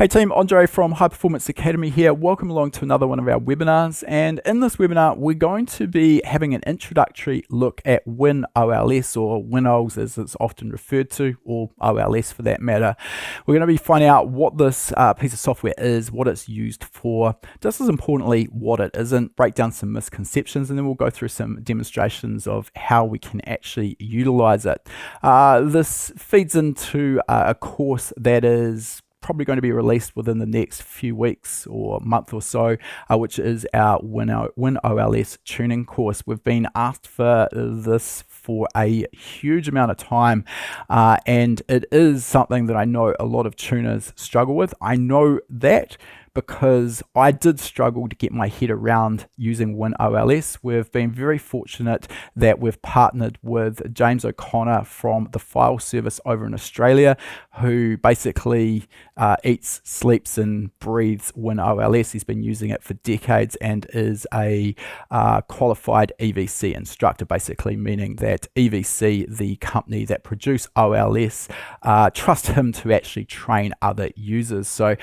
Hey team, Andre from High Performance Academy here. Welcome along to another one of our webinars. And in this webinar, we're going to be having an introductory look at WinOLS, or WinOLS as it's often referred to, or OLS for that matter. We're going to be finding out what this piece of software is, what it's used for, just as importantly, what it isn't, break down some misconceptions, and then we'll go through some demonstrations of how we can actually utilize it. This feeds into a course that is probably going to be released within the next few weeks or month or so, which is our WinOLS tuning course. We've been asked for this for a huge amount of time, and it is something that I know a lot of tuners struggle with. I know that because I did struggle to get my head around using WinOLS. We've been very fortunate that we've partnered with James O'Connor from the file service over in Australia, who basically eats, sleeps and breathes WinOLS. He's been using it for decades and is a qualified EVC instructor, basically meaning that EVC, the company that produce OLS, trust him to actually train other users. So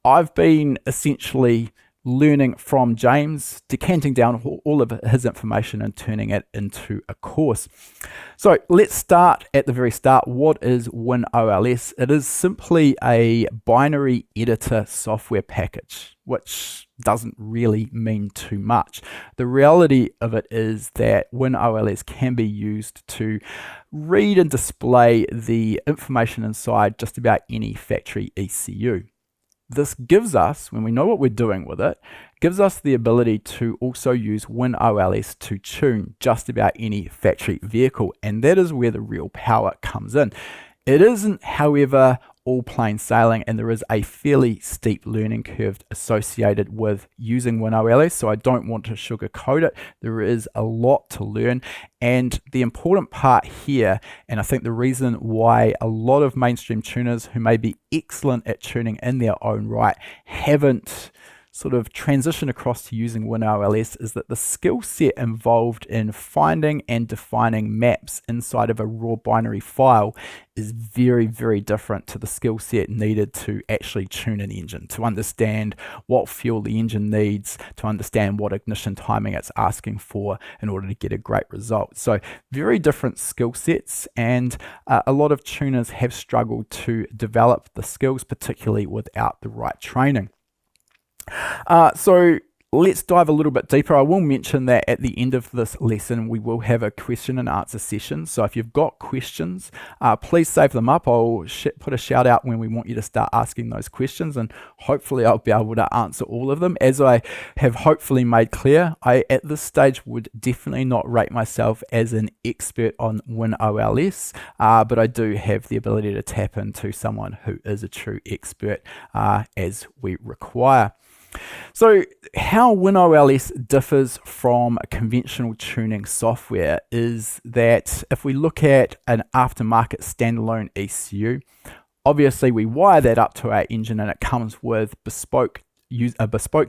I've been essentially learning from James, decanting down all of his information and turning it into a course. So let's start at the very start. What is WinOLS? It is simply a binary editor software package, which doesn't really mean too much. The reality of it is that WinOLS can be used to read and display the information inside just about any factory ECU. This gives us, when we know what we're doing with it, gives us the ability to also use WinOLS to tune just about any factory vehicle, and that is where the real power comes in. It isn't, however, all plain sailing, and there is a fairly steep learning curve associated with using WinOLS, so I don't want to sugarcoat it. There is a lot to learn, and the important part here, and I think the reason why a lot of mainstream tuners who may be excellent at tuning in their own right haven't sort of transition across to using WinOLS, is that the skill set involved in finding and defining maps inside of a raw binary file is very, very different to the skill set needed to actually tune an engine, to understand what fuel the engine needs, to understand what ignition timing it's asking for in order to get a great result. So very different skill sets, and a lot of tuners have struggled to develop the skills, particularly without the right training. So let's dive a little bit deeper. I will mention that at the end of this lesson, we will have a question and answer session. So if you've got questions, please save them up. I'll put a shout out when we want you to start asking those questions, and hopefully I'll be able to answer all of them. As I have hopefully made clear, I at this stage would definitely not rate myself as an expert on WinOLS, but I do have the ability to tap into someone who is a true expert as we require. So how WinOLS differs from conventional tuning software is that if we look at an aftermarket standalone ECU, obviously we wire that up to our engine and it comes with a bespoke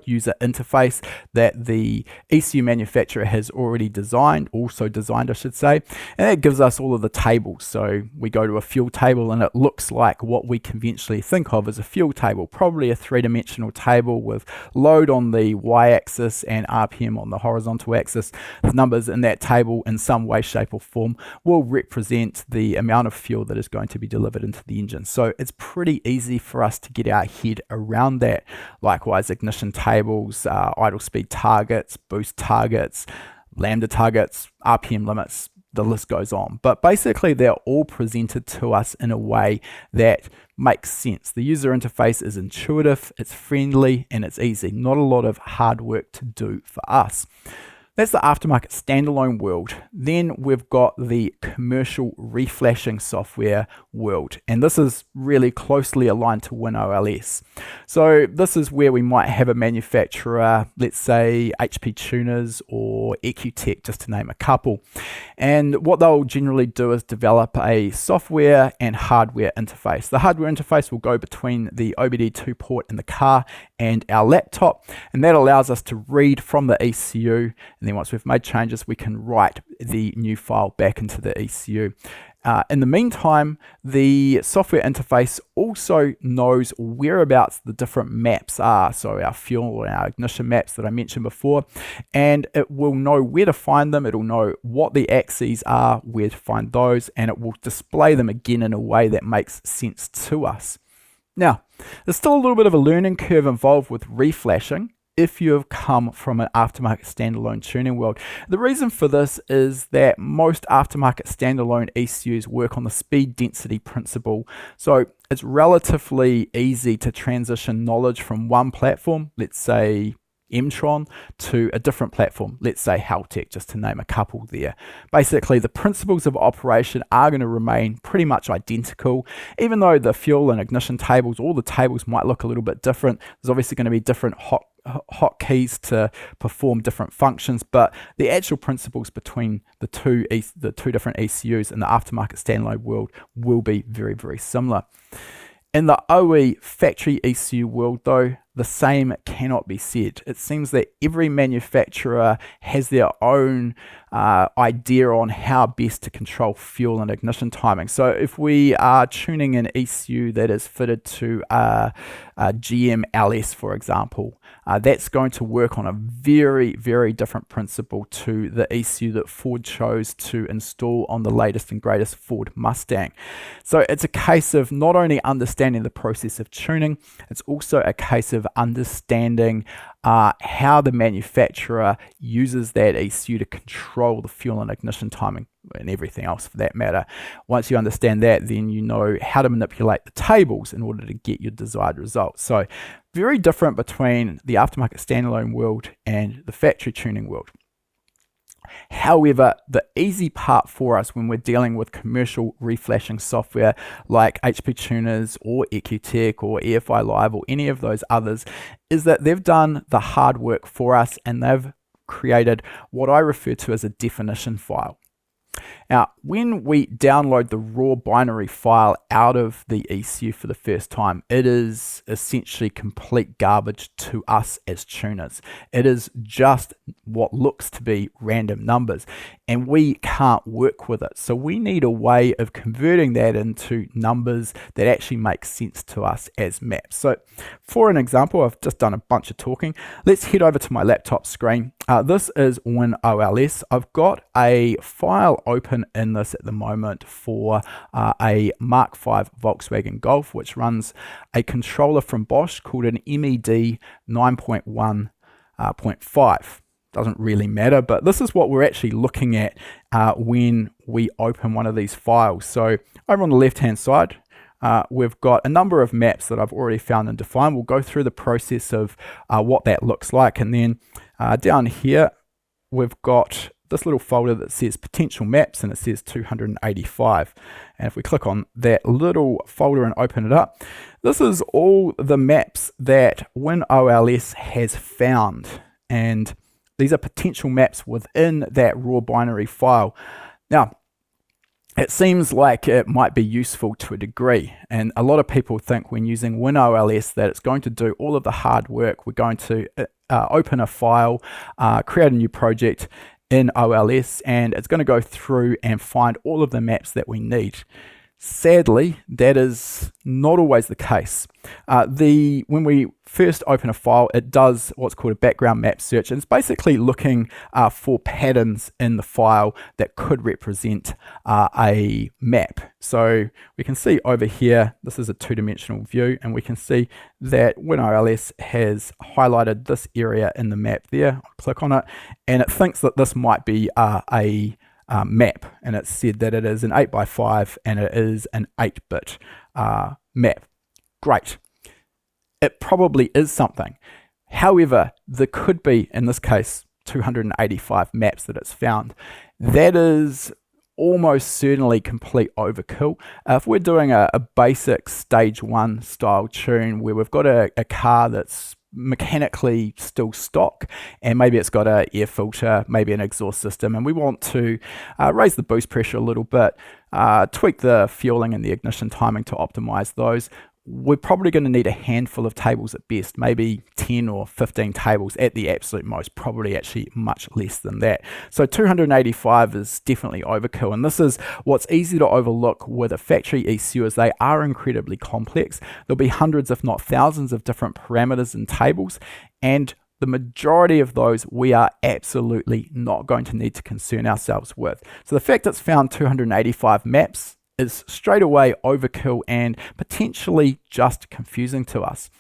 user interface that the ECU manufacturer has already designed, I should say, and that gives us all of the tables. So we go to a fuel table and it looks like what we conventionally think of as a fuel table, probably a three-dimensional table with load on the y-axis and RPM on the horizontal axis. The numbers in that table in some way, shape or form will represent the amount of fuel that is going to be delivered into the engine. So it's pretty easy for us to get our head around that. Likewise, ignition tables, idle speed targets, boost targets, lambda targets, RPM limits, the list goes on. But basically they're all presented to us in a way that makes sense. The user interface is intuitive, it's friendly, and it's easy. Not a lot of hard work to do for us. That's the aftermarket standalone world. Then we've got the commercial reflashing software world, and this is really closely aligned to WinOLS. So this is where we might have a manufacturer, let's say HP Tuners or EQTech, just to name a couple. And what they'll generally do is develop a software and hardware interface. The hardware interface will go between the OBD2 port in the car and our laptop, and that allows us to read from the ECU, and then once we've made changes we can write the new file back into the ECU. In the meantime, the software interface also knows whereabouts the different maps are, so our fuel and our ignition maps that I mentioned before, and it will know where to find them. It'll know what the axes are, where to find those, and it will display them again in a way that makes sense to us. Now, there's still a little bit of a learning curve involved with reflashing if you have come from an aftermarket standalone tuning world. The reason for this is that most aftermarket standalone ECUs work on the speed density principle, so it's relatively easy to transition knowledge from one platform, let's say Mtron, to a different platform, let's say Haltech, just to name a couple there. Basically, the principles of operation are going to remain pretty much identical, even though the fuel and ignition tables, all the tables might look a little bit different. There's obviously going to be different hotkeys to perform different functions, but the actual principles between the two different ECUs in the aftermarket standalone world will be very, very similar. In the OE factory ECU world, though, the same cannot be said. It seems that every manufacturer has their own idea on how best to control fuel and ignition timing. So if we are tuning an ECU that is fitted to a GM LS, for example, that's going to work on a very, very different principle to the ECU that Ford chose to install on the latest and greatest Ford Mustang. So it's a case of not only understanding the process of tuning, it's also a case of understanding how the manufacturer uses that ECU to control the fuel and ignition timing and everything else for that matter. Once you understand that, then you know how to manipulate the tables in order to get your desired results. So very different between the aftermarket standalone world and the factory tuning world. However, the easy part for us when we're dealing with commercial reflashing software like HP Tuners or EQTech or EFI Live or any of those others is that they've done the hard work for us and they've created what I refer to as a definition file. Now, when we download the raw binary file out of the ECU for the first time, it is essentially complete garbage to us as tuners. It is just what looks to be random numbers, and we can't work with it. So we need a way of converting that into numbers that actually make sense to us as maps. So for an example, I've just done a bunch of talking. Let's head over to my laptop screen. This is WinOLS. I've got a file open in this at the moment for a Mark V Volkswagen Golf, which runs a controller from Bosch called an MED 9.1.5. Doesn't really matter, but this is what we're actually looking at when we open one of these files. So over on the left hand side, we've got a number of maps that I've already found and defined. We'll go through the process of what that looks like, and then down here we've got this little folder that says potential maps, and it says 285. And if we click on that little folder and open it up, this is all the maps that WinOLS has found, and these are potential maps within that raw binary file. Now, it seems like it might be useful to a degree, and a lot of people think when using WinOLS that it's going to do all of the hard work. We're going to open a file, create a new project in OLS, and it's going to go through and find all of the maps that we need. Sadly, that is not always the case. When we first open a file, it does what's called a background map search, and it's basically looking for patterns in the file that could represent a map. So we can see over here, this is a two-dimensional view, and we can see that WinOLS has highlighted this area in the map there. I'll click on it, and it thinks that this might be a map, and it's said that it is an 8x5 and it is an 8-bit map. Great. It probably is something. However, there could be, in this case, 285 maps that it's found. That is almost certainly complete overkill. If we're doing a basic stage 1 style tune where we've got a car that's mechanically still stock, and maybe it's got an air filter, maybe an exhaust system, and we want to raise the boost pressure a little bit, tweak the fueling and the ignition timing to optimize those, we're probably going to need a handful of tables at best, maybe 10 or 15 tables at the absolute most, probably actually much less than that. So 285 is definitely overkill, and this is what's easy to overlook with a factory ECU, as they are incredibly complex. There'll be hundreds if not thousands of different parameters and tables, and the majority of those we are absolutely not going to need to concern ourselves with. So the fact it's found 285 maps is straight away overkill and potentially just confusing to us.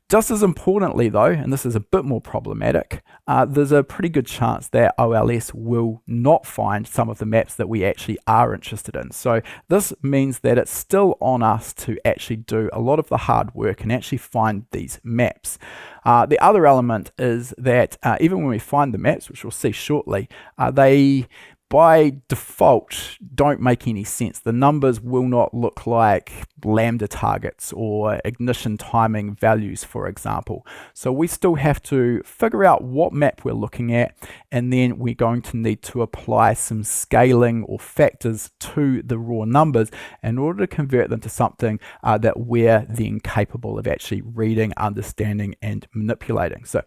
Just as importantly though, and this is a bit more problematic, there's a pretty good chance that OLS will not find some of the maps that we actually are interested in. So this means that it's still on us to actually do a lot of the hard work and actually find these maps. The other element is that even when we find the maps, which we'll see shortly, they by default don't make any sense. The numbers will not look like lambda targets or ignition timing values, for example. So we still have to figure out what map we're looking at, and then we're going to need to apply some scaling or factors to the raw numbers in order to convert them to something that we're then capable of actually reading, understanding, and manipulating. So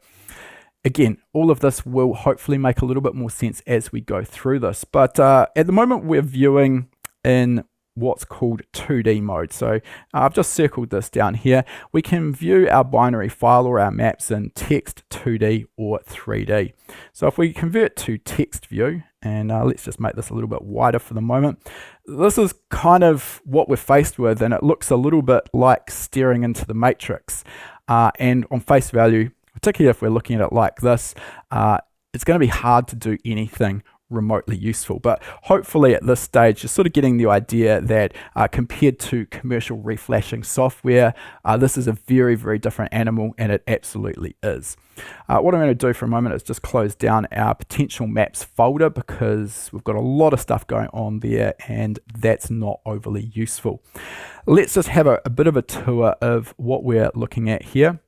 again, all of this will hopefully make a little bit more sense as we go through this. But at the moment, we're viewing in what's called 2D mode. So I've just circled this down here. We can view our binary file or our maps in text, 2D, or 3D. So if we convert to text view, and let's just make this a little bit wider for the moment, this is kind of what we're faced with, and it looks a little bit like staring into the matrix. And on face value, particularly if we're looking at it like this, it's going to be hard to do anything remotely useful. But hopefully at this stage, you're sort of getting the idea that compared to commercial reflashing software, this is a very, very different animal, and it absolutely is. What I'm going to do for a moment is just close down our potential maps folder, because we've got a lot of stuff going on there, and that's not overly useful. Let's just have a bit of a tour of what we're looking at here.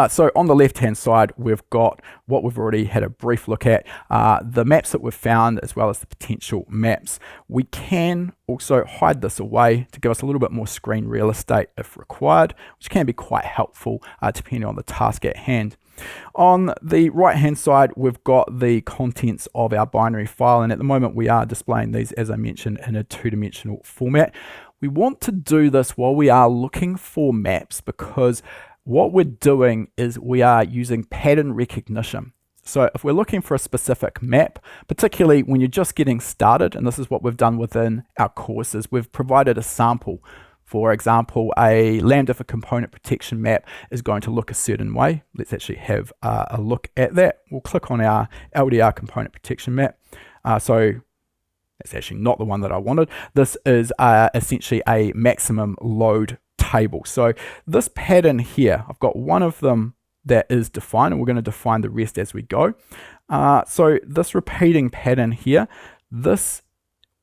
So on the left hand side, we've got what we've already had a brief look at, the maps that we've found, as well as the potential maps. We can also hide this away to give us a little bit more screen real estate if required, which can be quite helpful depending on the task at hand. On the right hand side, we've got the contents of our binary file, and at the moment we are displaying these, as I mentioned, in a two-dimensional format. We want to do this while we are looking for maps, because what we're doing is we are using pattern recognition. So if we're looking for a specific map, particularly when you're just getting started, and this is what we've done within our courses, we've provided a sample. For example, a Lambda for component protection map is going to look a certain way. Let's actually have a look at that. We'll click on our LDR component protection map. So that's actually not the one that I wanted. This is essentially a maximum load table. So this pattern here, I've got one of them that is defined, and we're going to define the rest as we go. So this repeating pattern here, this,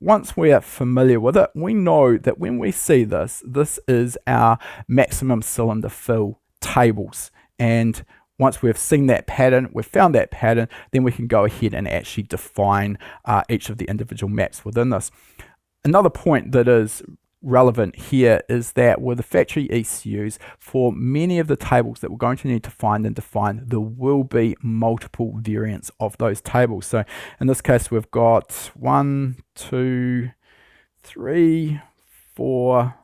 once we're familiar with it, we know that when we see this, this is our maximum cylinder fill tables. And once we've seen that pattern, we've found that pattern, then we can go ahead and actually define each of the individual maps within this. Another point that is relevant here is that with the factory ECUs, for many of the tables that we're going to need to find and define, there will be multiple variants of those tables. So in this case, we've got 1, 2, 3, 4,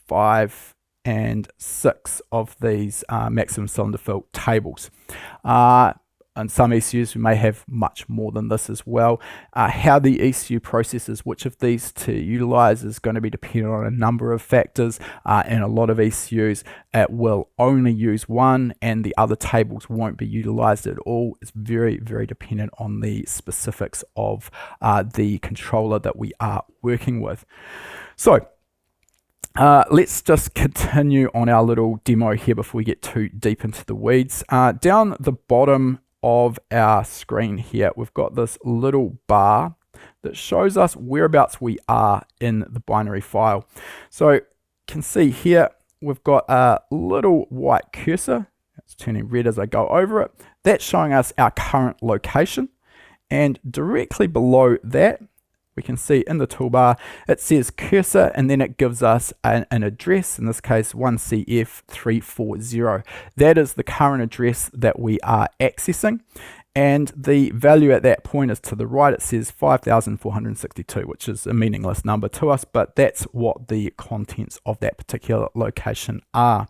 5, and 6 of these maximum cylinder fill tables. And some ECUs we may have much more than this as well. How the ECU processes which of these to utilize is going to be dependent on a number of factors. And a lot of ECUs will only use one, and the other tables won't be utilized at all. It's very, very dependent on the specifics of the controller that we are working with. So let's just continue on our little demo here before we get too deep into the weeds. Down the bottom of our screen here, we've got this little bar that shows us whereabouts we are in the binary file. So you can see here we've got a little white cursor. It's turning red as I go over it. That's showing us our current location, and directly below that we can see in the toolbar it says cursor, and then it gives us an address, in this case 1CF340. That is the current address that we are accessing, and the value at that point is to the right. It says 5,462, which is a meaningless number to us, but that's what the contents of that particular location are.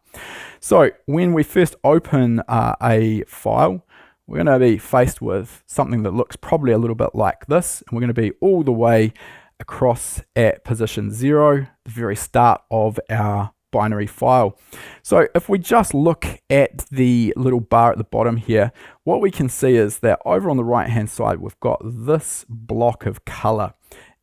So when we first open a file, we're going to be faced with something that looks probably a little bit like this, and we're going to be all the way across at position 0, the very start of our binary file. So if we just look at the little bar at the bottom here, what we can see is that over on the right hand side we've got this block of color,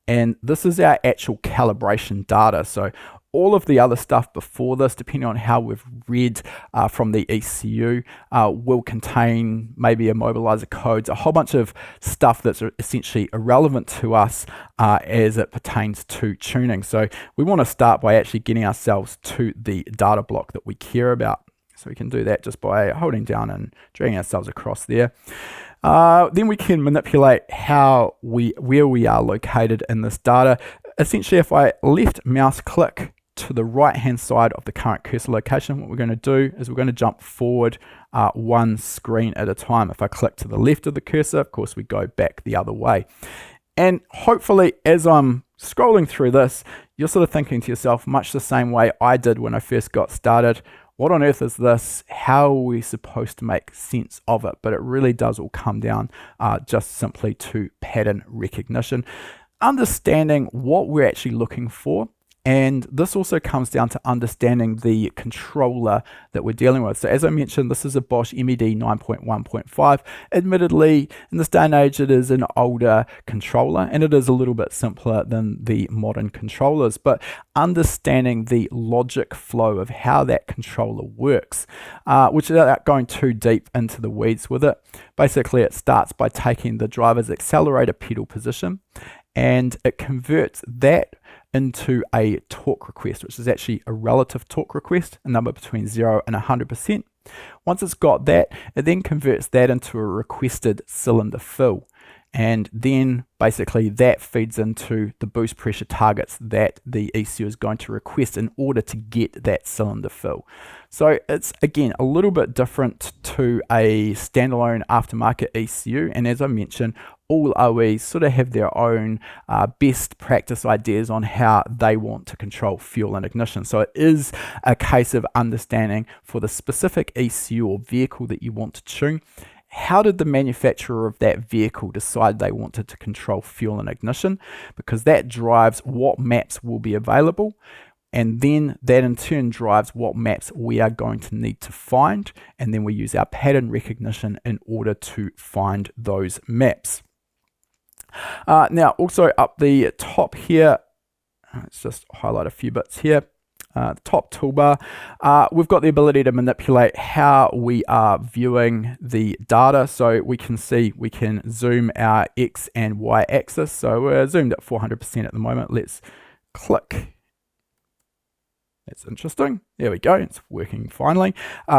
and this is our actual calibration data. So all of the other stuff before this, depending on how we've read from the ECU, will contain maybe immobilizer codes, a whole bunch of stuff that's essentially irrelevant to us as it pertains to tuning. So we want to start by actually getting ourselves to the data block that we care about. So we can do that just by holding down and dragging ourselves across there. Then we can manipulate where we are located in this data. Essentially, if I left mouse click to the right hand side of the current cursor location, what we're going to do is we're going to jump forward one screen at a time. If I click to the left of the cursor, of course we go back the other way. And hopefully as I'm scrolling through this, you're sort of thinking to yourself, much the same way I did when I first got started, what on earth is this? How are we supposed to make sense of it? But it really does all come down just simply to pattern recognition, understanding what we're actually looking for. And this also comes down to understanding the controller that we're dealing with. So as I mentioned, this is a Bosch MED 9.1.5. Admittedly, in this day and age, it is an older controller, and it is a little bit simpler than the modern controllers. But understanding the logic flow of how that controller works, which without going too deep into the weeds with it, basically it starts by taking the driver's accelerator pedal position, and it converts that into a torque request, which is actually a relative torque request, a number between 0 and 100%. Once it's got that, it then converts that into a requested cylinder fill. And then basically that feeds into the boost pressure targets that the ECU is going to request in order to get that cylinder fill. So it's, again, a little bit different to a standalone aftermarket ECU. And as I mentioned, all OEs sort of have their own best practice ideas on how they want to control fuel and ignition. So it is a case of understanding for the specific ECU or vehicle that you want to tune, how did the manufacturer of that vehicle decide they wanted to control fuel and ignition? Because that drives what maps will be available, and then that in turn drives what maps we are going to need to find, and then we use our pattern recognition in order to find those maps. Now also up the top here, let's just highlight a few bits here. The top toolbar, we've got the ability to manipulate how we are viewing the data. So we can see, we can zoom our X and Y axis. So we're zoomed at 400% at the moment. Let's click. That's interesting. There we go. It's working finally.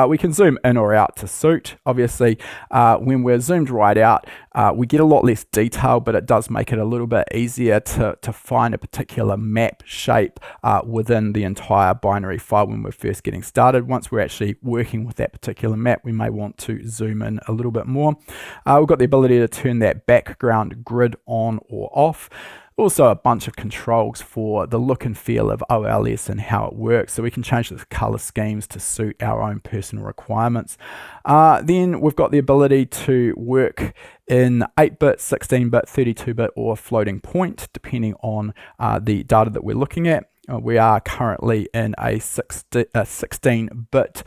We can zoom in or out to suit. Obviously, when we're zoomed right out, we get a lot less detail, but it does make it a little bit easier to find a particular map shape within the entire binary file when we're first getting started. Once we're actually working with that particular map, we may want to zoom in a little bit more. We've got the ability to turn that background grid on or off. Also a bunch of controls for the look and feel of OLS and how it works, so we can change the color schemes to suit our own personal requirements. Then we've got the ability to work in 8-bit, 16-bit, 32-bit or floating point, depending on the data that we're looking at. We are currently in a 16-bit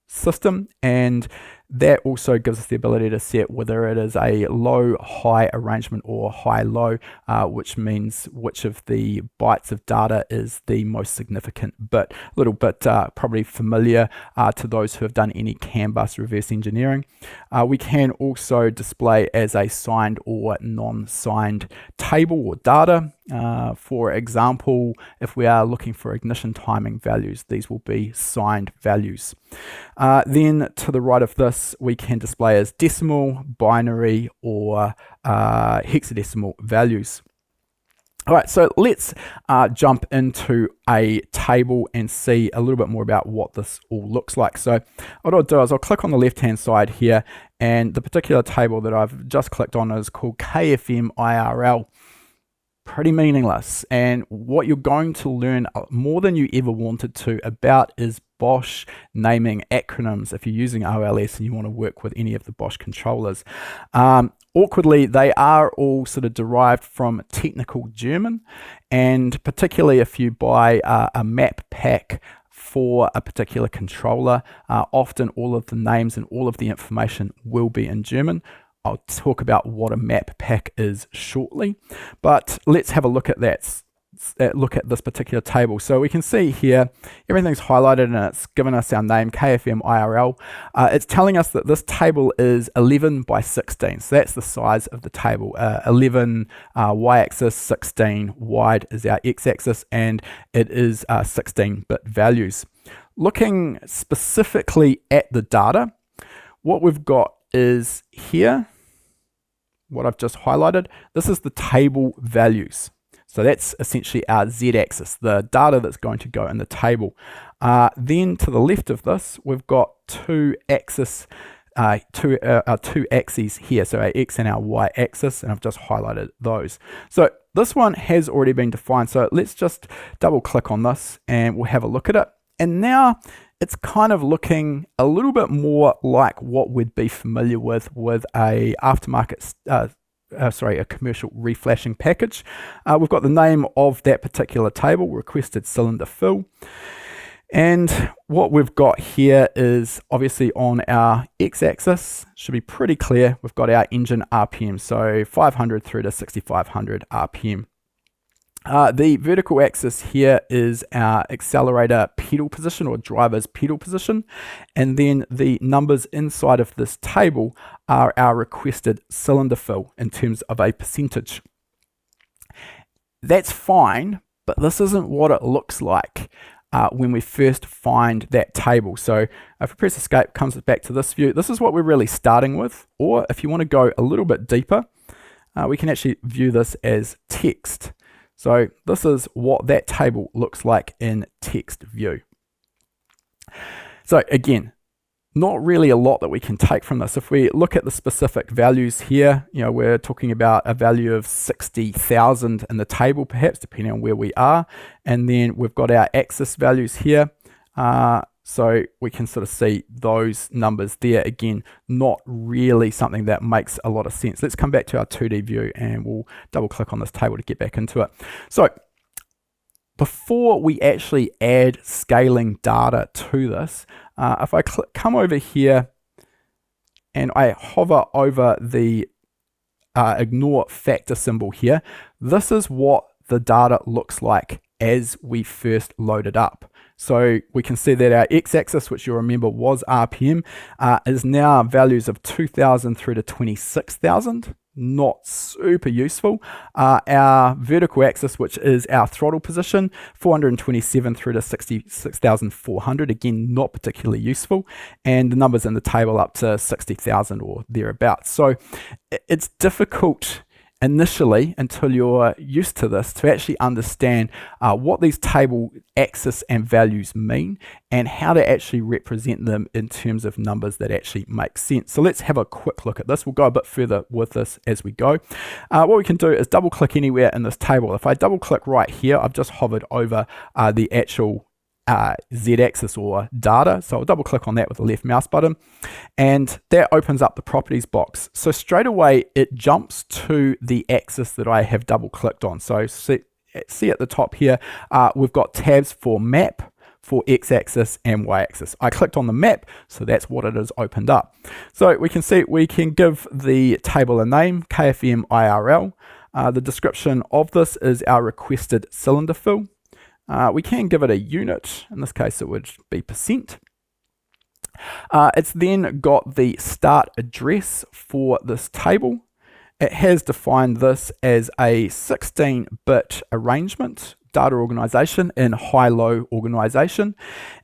system, and that also gives us the ability to set whether it is a low-high arrangement or high-low, which means which of the bytes of data is the most significant bit. A little bit probably familiar to those who have done any CAN bus reverse engineering. We can also display as a signed or non-signed table or data. For example, if we are looking for ignition timing values, these will be signed values. Then to the right of this, we can display as decimal, binary, or hexadecimal values. All right, so let's jump into a table and see a little bit more about what this all looks like. So what I'll do is I'll click on the left-hand side here, and the particular table that I've just clicked on is called KFM IRL. Pretty meaningless, and what you're going to learn more than you ever wanted to about is Bosch naming acronyms if you're using OLS and you want to work with any of the Bosch controllers. Awkwardly, they are all sort of derived from technical German, and particularly if you buy a map pack for a particular controller, often all of the names and all of the information will be in German. I'll talk about what a map pack is shortly, but let's have a look at that. Look at this particular table. So we can see here everything's highlighted and it's given us our name, KFM IRL. It's telling us that this table is 11 by 16. So that's the size of the table. 11 y-axis, 16 wide is our x-axis, and it is 16-bit values. Looking specifically at the data, what we've got is here, what I've just highlighted. This is the table values. So that's essentially our z-axis, the data that's going to go in the table. Then to the left of this, we've got two axes here, so our x and our y-axis, and I've just highlighted those. So this one has already been defined, so let's just double click on this and we'll have a look at it. And now it's kind of looking a little bit more like what we'd be familiar with a aftermarket, a commercial reflashing package. We've got the name of that particular table, requested cylinder fill. And what we've got here is obviously on our x-axis, should be pretty clear, we've got our engine RPM, so 500 through to 6500 RPM. The vertical axis here is our accelerator pedal position or driver's pedal position, and then the numbers inside of this table are our requested cylinder fill in terms of a percentage. That's fine, but this isn't what it looks like when we first find that table. So if we press escape, comes back to this view. This is what we're really starting with, or if you want to go a little bit deeper, we can actually view this as text. So this is what that table looks like in text view. So again, not really a lot that we can take from this. If we look at the specific values here, we're talking about a value of 60,000 in the table, perhaps, depending on where we are. And then we've got our axis values here. So we can sort of see those numbers there. Again, not really something that makes a lot of sense. Let's come back to our 2D view and we'll double click on this table to get back into it. So before we actually add scaling data to this, if I come over here and I hover over the ignore factor symbol here, this is what the data looks like as we first load it up. So we can see that our x-axis, which you'll remember was RPM, is now values of 2,000 through to 26,000. Not super useful. Our vertical axis, which is our throttle position, 427 through to 66,400. Again, not particularly useful. And the numbers in the table up to 60,000 or thereabouts. So it's difficult initially, until you're used to this, to actually understand what these table axis and values mean and how to actually represent them in terms of numbers that actually make sense. So let's have a quick look at this. We'll go a bit further with this as we go. What we can do is double click anywhere in this table. If I double click right here, I've just hovered over the actual z-axis or data, so I'll double click on that with the left mouse button, and that opens up the properties box. So straight away it jumps to the axis that I have double clicked on. So see at the top here, we've got tabs for map, for x-axis and y-axis. I clicked on the map, so that's what it has opened up. So we can see we can give the table a name, KFM IRL. The description of this is our requested cylinder fill. We can give it a unit. In this case, it would be percent. It's then got the start address for this table. It has defined this as a 16-bit arrangement, data organization in high-low organization.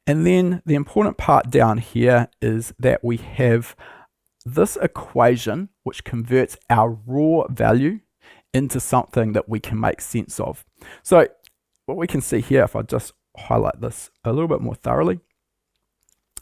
And then the important part down here is that we have this equation which converts our raw value into something that we can make sense of. So what we can see here, if I just highlight this a little bit more thoroughly,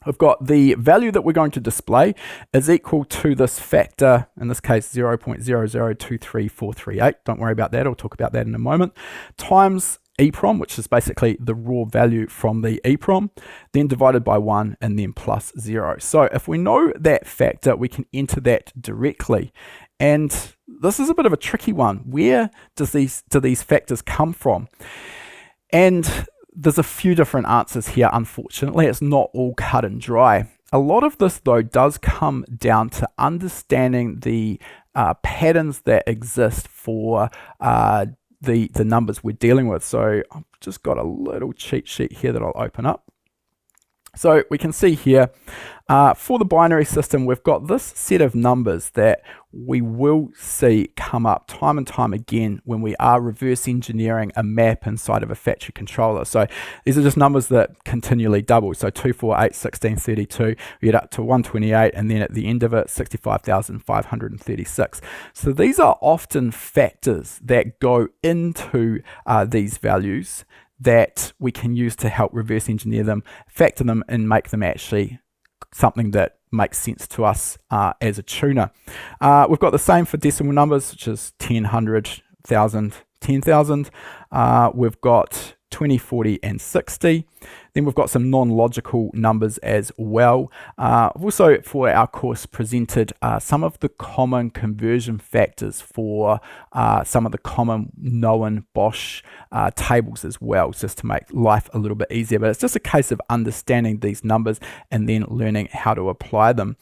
we've got the value that we're going to display is equal to this factor, in this case 0.0023438. Don't worry about that, I'll talk about that in a moment, times EEPROM, which is basically the raw value from the EEPROM, then divided by 1 and then plus 0. So if we know that factor, we can enter that directly. And this is a bit of a tricky one. Where do these factors come from? And there's a few different answers here, unfortunately. It's not all cut and dry. A lot of this, though, does come down to understanding the patterns that exist for the numbers we're dealing with. So I've just got a little cheat sheet here that I'll open up. So we can see here, for the binary system, we've got this set of numbers that we will see come up time and time again when we are reverse engineering a map inside of a factory controller. So these are just numbers that continually double. So 2, 4, 8, 16, 32, we get up to 128, and then at the end of it, 65,536. So these are often factors that go into these values that we can use to help reverse engineer them, factor them, and make them actually something that makes sense to us as a tuner. We've got the same for decimal numbers, which is 10, 100, 1,000, 10,000. We've got 20, 40, and 60. Then we've got some non-logical numbers as well. I've also, for our course, presented some of the common conversion factors for some of the common known Bosch tables as well, just to make life a little bit easier. But it's just a case of understanding these numbers and then learning how to apply them.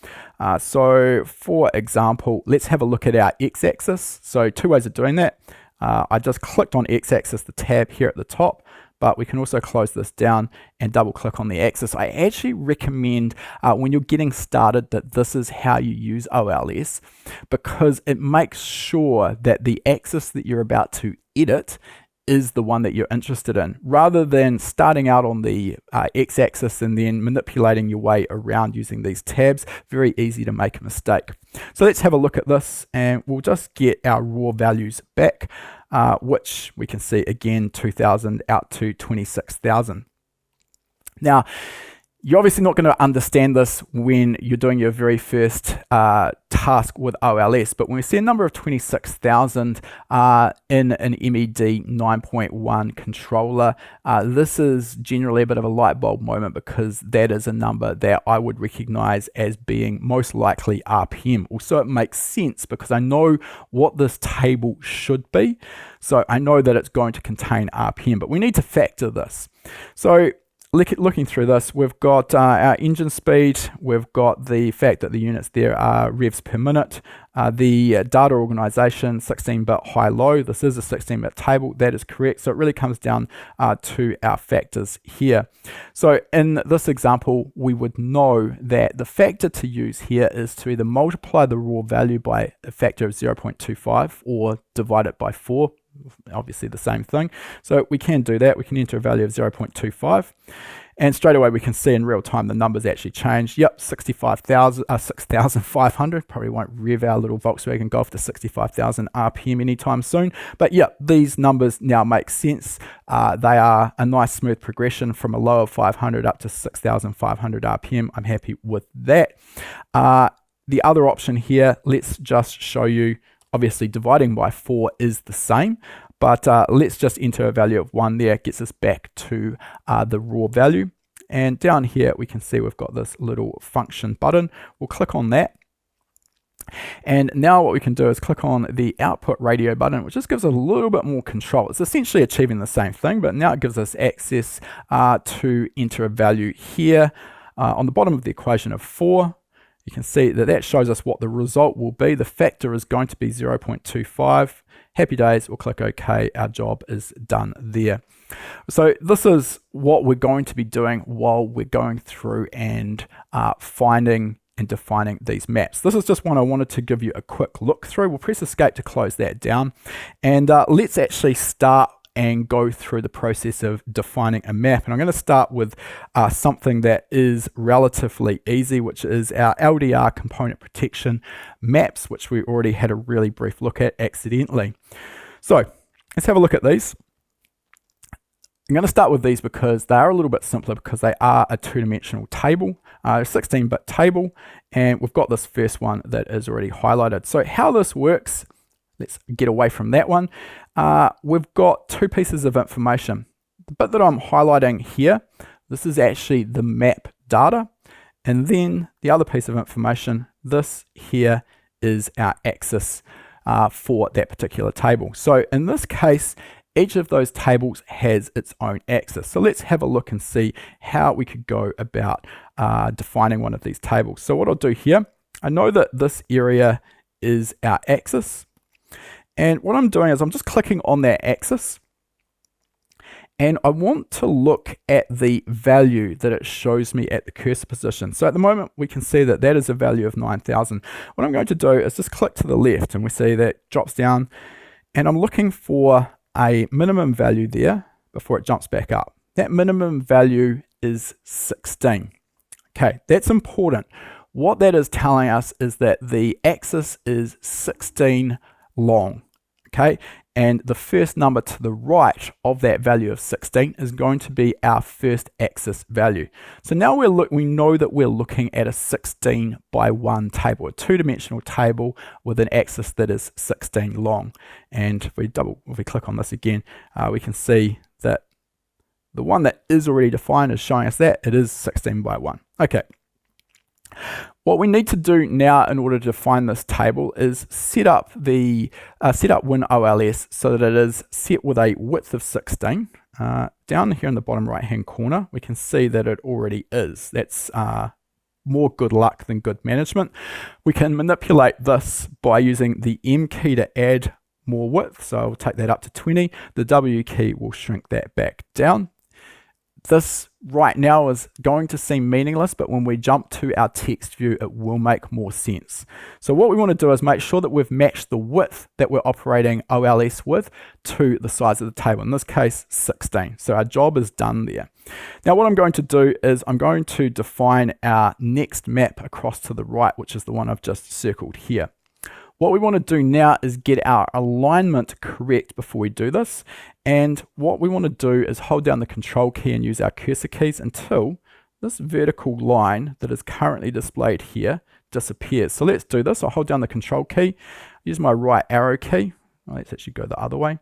So, for example, let's have a look at our x-axis. So, two ways of doing that. I just clicked on x-axis, the tab here at the top, but we can also close this down and double click on the axis. I actually recommend when you're getting started that this is how you use OLS, because it makes sure that the axis that you're about to edit is the one that you're interested in, rather than starting out on the x-axis and then manipulating your way around using these tabs. Very easy to make a mistake. So let's have a look at this, and we'll just get our raw values back, which we can see again 2,000 out to 26,000. Now, you're obviously not going to understand this when you're doing your very first task with OLS, but when we see a number of 26,000 in an MED 9.1 controller, this is generally a bit of a light bulb moment, because that is a number that I would recognize as being most likely RPM. Also, it makes sense because I know what this table should be, so I know that it's going to contain RPM, but we need to factor this. So looking through this, we've got our engine speed, we've got the fact that the units there are revs per minute, the data organization, 16-bit high-low. This is a 16-bit table, that is correct. So it really comes down to our factors here. So in this example, we would know that the factor to use here is to either multiply the raw value by a factor of 0.25 or divide it by 4. Obviously the same thing. So we can do that. We can enter a value of 0.25, and straight away we can see in real time the numbers actually change. Yep, 6,500. Probably won't rev our little Volkswagen Golf to 65,000 RPM anytime soon. But yeah, these numbers now make sense. They are a nice smooth progression from a low of 500 up to 6,500 RPM. I'm happy with that. The other option here, let's just show you. Obviously, dividing by 4 is the same, but let's just enter a value of 1 there. It gets us back to the raw value. And down here, we can see we've got this little function button. We'll click on that. And now what we can do is click on the output radio button, which just gives a little bit more control. It's essentially achieving the same thing, but now it gives us access to enter a value here on the bottom of the equation of 4. You can see that that shows us what the result will be. The factor is going to be 0.25. Happy days, we'll click OK. Our job is done there. So this is what we're going to be doing while we're going through and finding and defining these maps. This is just one I wanted to give you a quick look through. We'll press escape to close that down. And let's actually start and go through the process of defining a map. And I'm going to start with something that is relatively easy, which is our LDR component protection maps, which we already had a really brief look at accidentally. So let's have a look at these. I'm going to start with these because they are a little bit simpler because they are a two-dimensional table, a 16-bit table, and we've got this first one that is already highlighted. So how this works, let's get away from that one. We've got two pieces of information. The bit that I'm highlighting here, this is actually the map data, and then the other piece of information, this here is our axis for that particular table. So in this case, each of those tables has its own axis. So let's have a look and see how we could go about defining one of these tables. So what I'll do here, I know that this area is our axis. And what I'm doing is I'm just clicking on that axis. And I want to look at the value that it shows me at the cursor position. So at the moment, we can see that that is a value of 9,000. What I'm going to do is just click to the left, and we see that drops down. And I'm looking for a minimum value there before it jumps back up. That minimum value is 16. Okay, that's important. What that is telling us is that the axis is 16 long. Okay, and the first number to the right of that value of 16 is going to be our first axis value. So now we know that we're looking at a 16 by 1 table, a two-dimensional table with an axis that is 16 long. And if we click on this again, we can see that the one that is already defined is showing us that it is 16 by 1. Okay. What we need to do now in order to define this table is set up WinOLS so that it is set with a width of 16. Down here in the bottom right hand corner, we can see that it already is. That's more good luck than good management. We can manipulate this by using the M key to add more width. So we'll take that up to 20. The W key will shrink that back down. This right now is going to seem meaningless, but when we jump to our text view, it will make more sense. So what we want to do is make sure that we've matched the width that we're operating OLS with to the size of the table, in this case 16. So our job is done there. Now what I'm going to do is I'm going to define our next map across to the right, which is the one I've just circled here. What we want to do now is get our alignment correct before we do this. And what we want to do is hold down the control key and use our cursor keys until this vertical line that is currently displayed here disappears. So let's do this. I'll hold down the control key, use my right arrow key. Let's actually go the other way.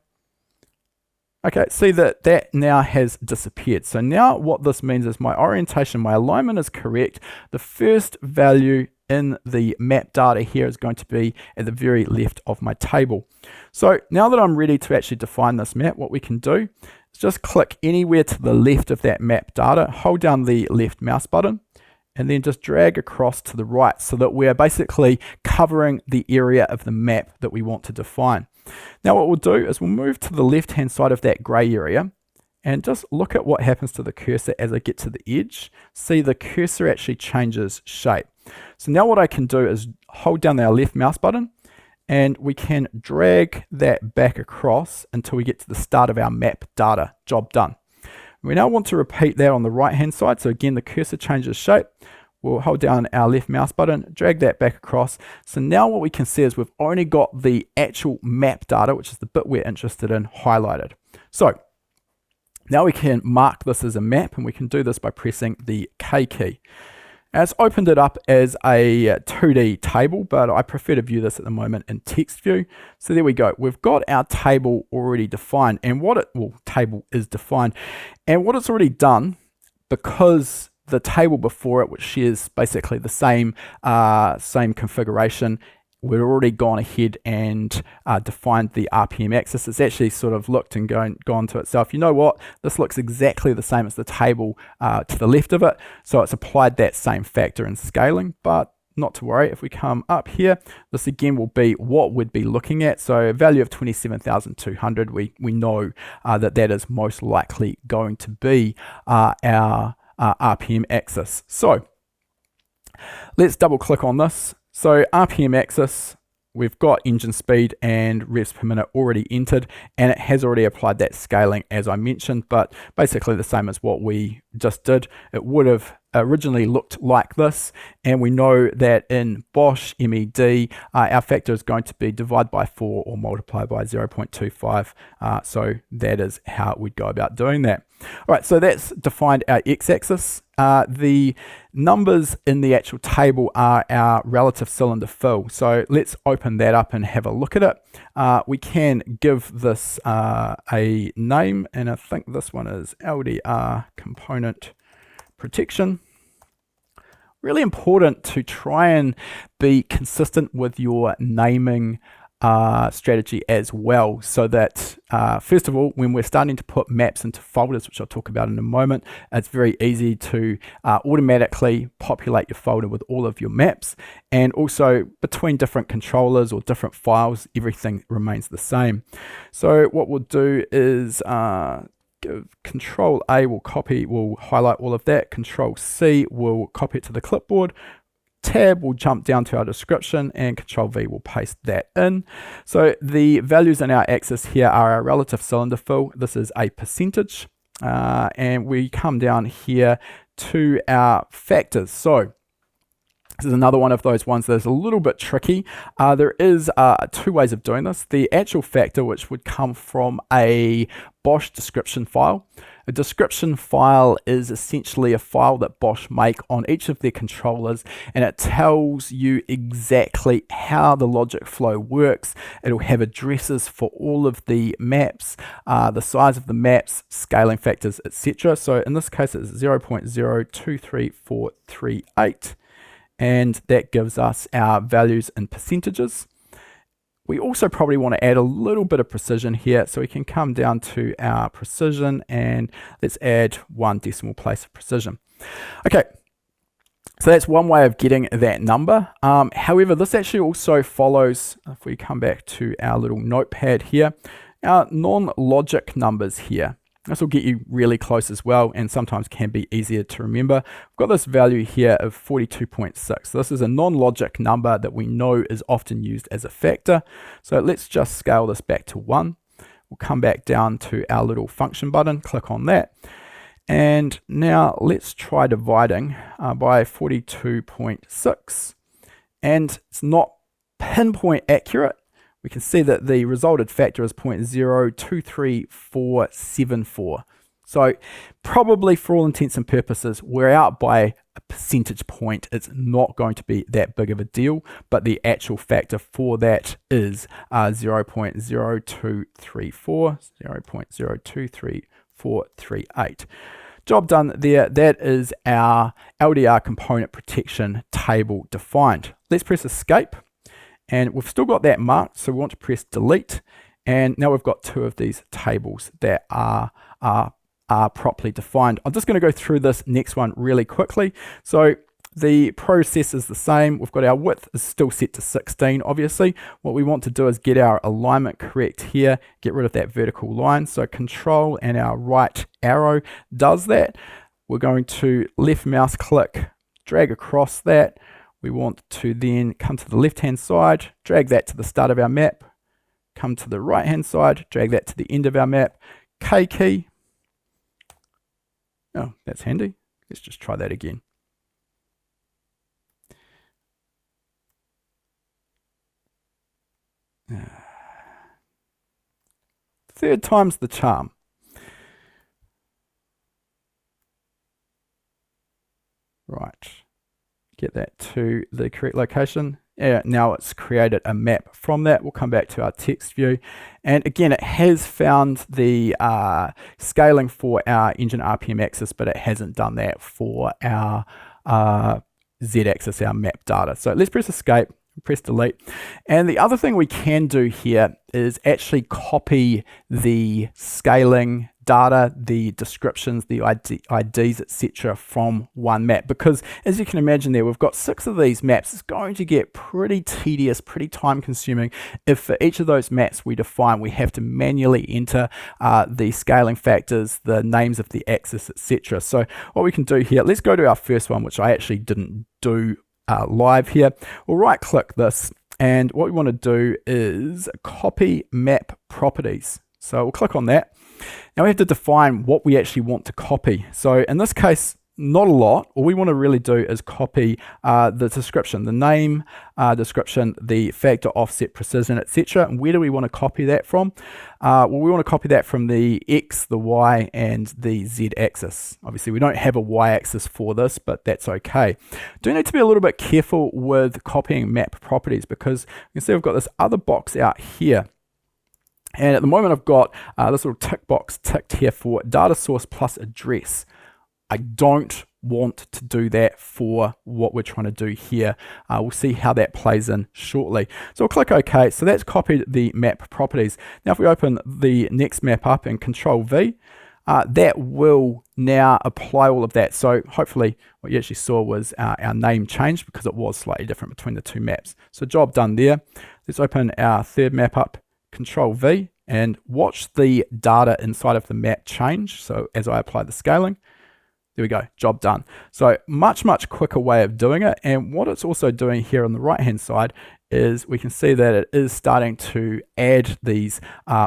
Okay, see that now has disappeared. So now what this means is my orientation, my alignment is correct. The first value in the map data here is going to be at the very left of my table. So now that I'm ready to actually define this map, what we can do is just click anywhere to the left of that map data, hold down the left mouse button, and then just drag across to the right so that we're basically covering the area of the map that we want to define. Now what we'll do is we'll move to the left hand side of that grey area and just look at what happens to the cursor as I get to the edge. See, the cursor actually changes shape. So now what I can do is hold down our left mouse button and we can drag that back across until we get to the start of our map data. Job done. We now want to repeat that on the right hand side. So again, the cursor changes shape. We'll hold down our left mouse button, drag that back across. So now what we can see is we've only got the actual map data, which is the bit we're interested in, highlighted. So now we can mark this as a map, and we can do this by pressing the K key. Now it's opened it up as a 2D table, but I prefer to view this at the moment in text view. So there we go. We've got our table already defined, and table is defined. And what it's already done, because the table before it, which shares basically the same configuration, we've already gone ahead and defined the RPM axis. It's actually sort of looked and gone to itself. You know what? This looks exactly the same as the table to the left of it. So it's applied that same factor in scaling, but not to worry. If we come up here, this again will be what we'd be looking at. So a value of 27,200, we know that is most likely going to be our RPM axis. So let's double click on this. So RPM axis, we've got engine speed and revs per minute already entered, and it has already applied that scaling as I mentioned, but basically the same as what we just did. It would have originally looked like this, and we know that in Bosch MED our factor is going to be divide by 4 or multiply by 0.25, so that is how we'd go about doing that. Alright, so that's defined our x-axis. The numbers in the actual table are our relative cylinder fill, so let's open that up and have a look at it. We can give this a name, and I think this one is LDR component protection. Really important to try and be consistent with your naming strategy as well, so that first of all, when we're starting to put maps into folders, which I'll talk about in a moment, it's very easy to automatically populate your folder with all of your maps, and also between different controllers or different files, everything remains the same. So what we'll do is Control A will highlight all of that. Control C will copy it to the clipboard. Tab will jump down to our description, and Control V will paste that in. So the values in our axis here are our relative cylinder fill. This is a percentage, and we come down here to our factors. So this is another one of those ones that's a little bit tricky. There is 2 ways of doing this. The actual factor, which would come from a Bosch description file. A description file is essentially a file that Bosch make on each of their controllers, and it tells you exactly how the logic flow works. It'll have addresses for all of the maps, the size of the maps, scaling factors, etc. So in this case it's 0.023438. And that gives us our values in percentages. We also probably want to add a little bit of precision here, so we can come down to our precision and let's add 1 decimal place of precision. Okay, so that's one way of getting that number. However, this actually also follows, if we come back to our little notepad here, our non-logic numbers here. This will get you really close as well, and sometimes can be easier to remember. We've got this value here of 42.6. So this is a non-logic number that we know is often used as a factor. So let's just scale this back to 1. We'll come back down to our little function button, click on that. And now let's try dividing by 42.6. And it's not pinpoint accurate. We can see that the resulted factor is 0.023474. So probably for all intents and purposes, we're out by a percentage point. It's not going to be that big of a deal, but the actual factor for that is 0.023438. Job done there. That is our LDR component protection table defined. Let's press escape. And we've still got that marked, so we want to press delete. And now we've got 2 of these tables that are properly defined. I'm just going to go through this next one really quickly. So the process is the same. We've got our width is still set to 16, obviously. What we want to do is get our alignment correct here, get rid of that vertical line. So Control and our right arrow does that. We're going to left mouse click, drag across that. We want to then come to the left-hand side, drag that to the start of our map, come to the right-hand side, drag that to the end of our map, K key. Oh, that's handy. Let's just try that again. Third time's the charm. Right. Get that to the correct location. Now it's created a map from that. We'll come back to our text view, and again it has found the scaling for our engine RPM axis, but it hasn't done that for our Z axis, our map data. So let's press escape, press delete, and the other thing we can do here is actually copy the scaling data, the descriptions, the IDs, etc. from one map, because as you can imagine there, we've got 6 of these maps. It's going to get pretty tedious, pretty time consuming if for each of those maps we define we have to manually enter the scaling factors, the names of the axis, etc. So what we can do here, let's go to our first one, which I actually didn't do live here. We'll right click this, and what we want to do is copy map properties. So we'll click on that. Now we have to define what we actually want to copy. So in this case, not a lot. All we want to really do is copy the description, the name, description, the factor, offset, precision, etc. And where do we want to copy that from? Well, we want to copy that from the X, the Y, and the Z axis. Obviously, we don't have a Y axis for this, but that's okay. Do need to be a little bit careful with copying map properties, because you can see we've got this other box out here. And at the moment, I've got this little tick box ticked here for data source plus address. I don't want to do that for what we're trying to do here. We'll see how that plays in shortly. So we'll click OK. So that's copied the map properties. Now if we open the next map up and Control V, that will now apply all of that. So hopefully what you actually saw was our name changed, because it was slightly different between the two maps. So job done there. Let's open our third map up, Control V, and watch the data inside of the map change. So as I apply the scaling, there we go, job done. So much quicker way of doing it. And what it's also doing here on the right hand side is we can see that it is starting to add these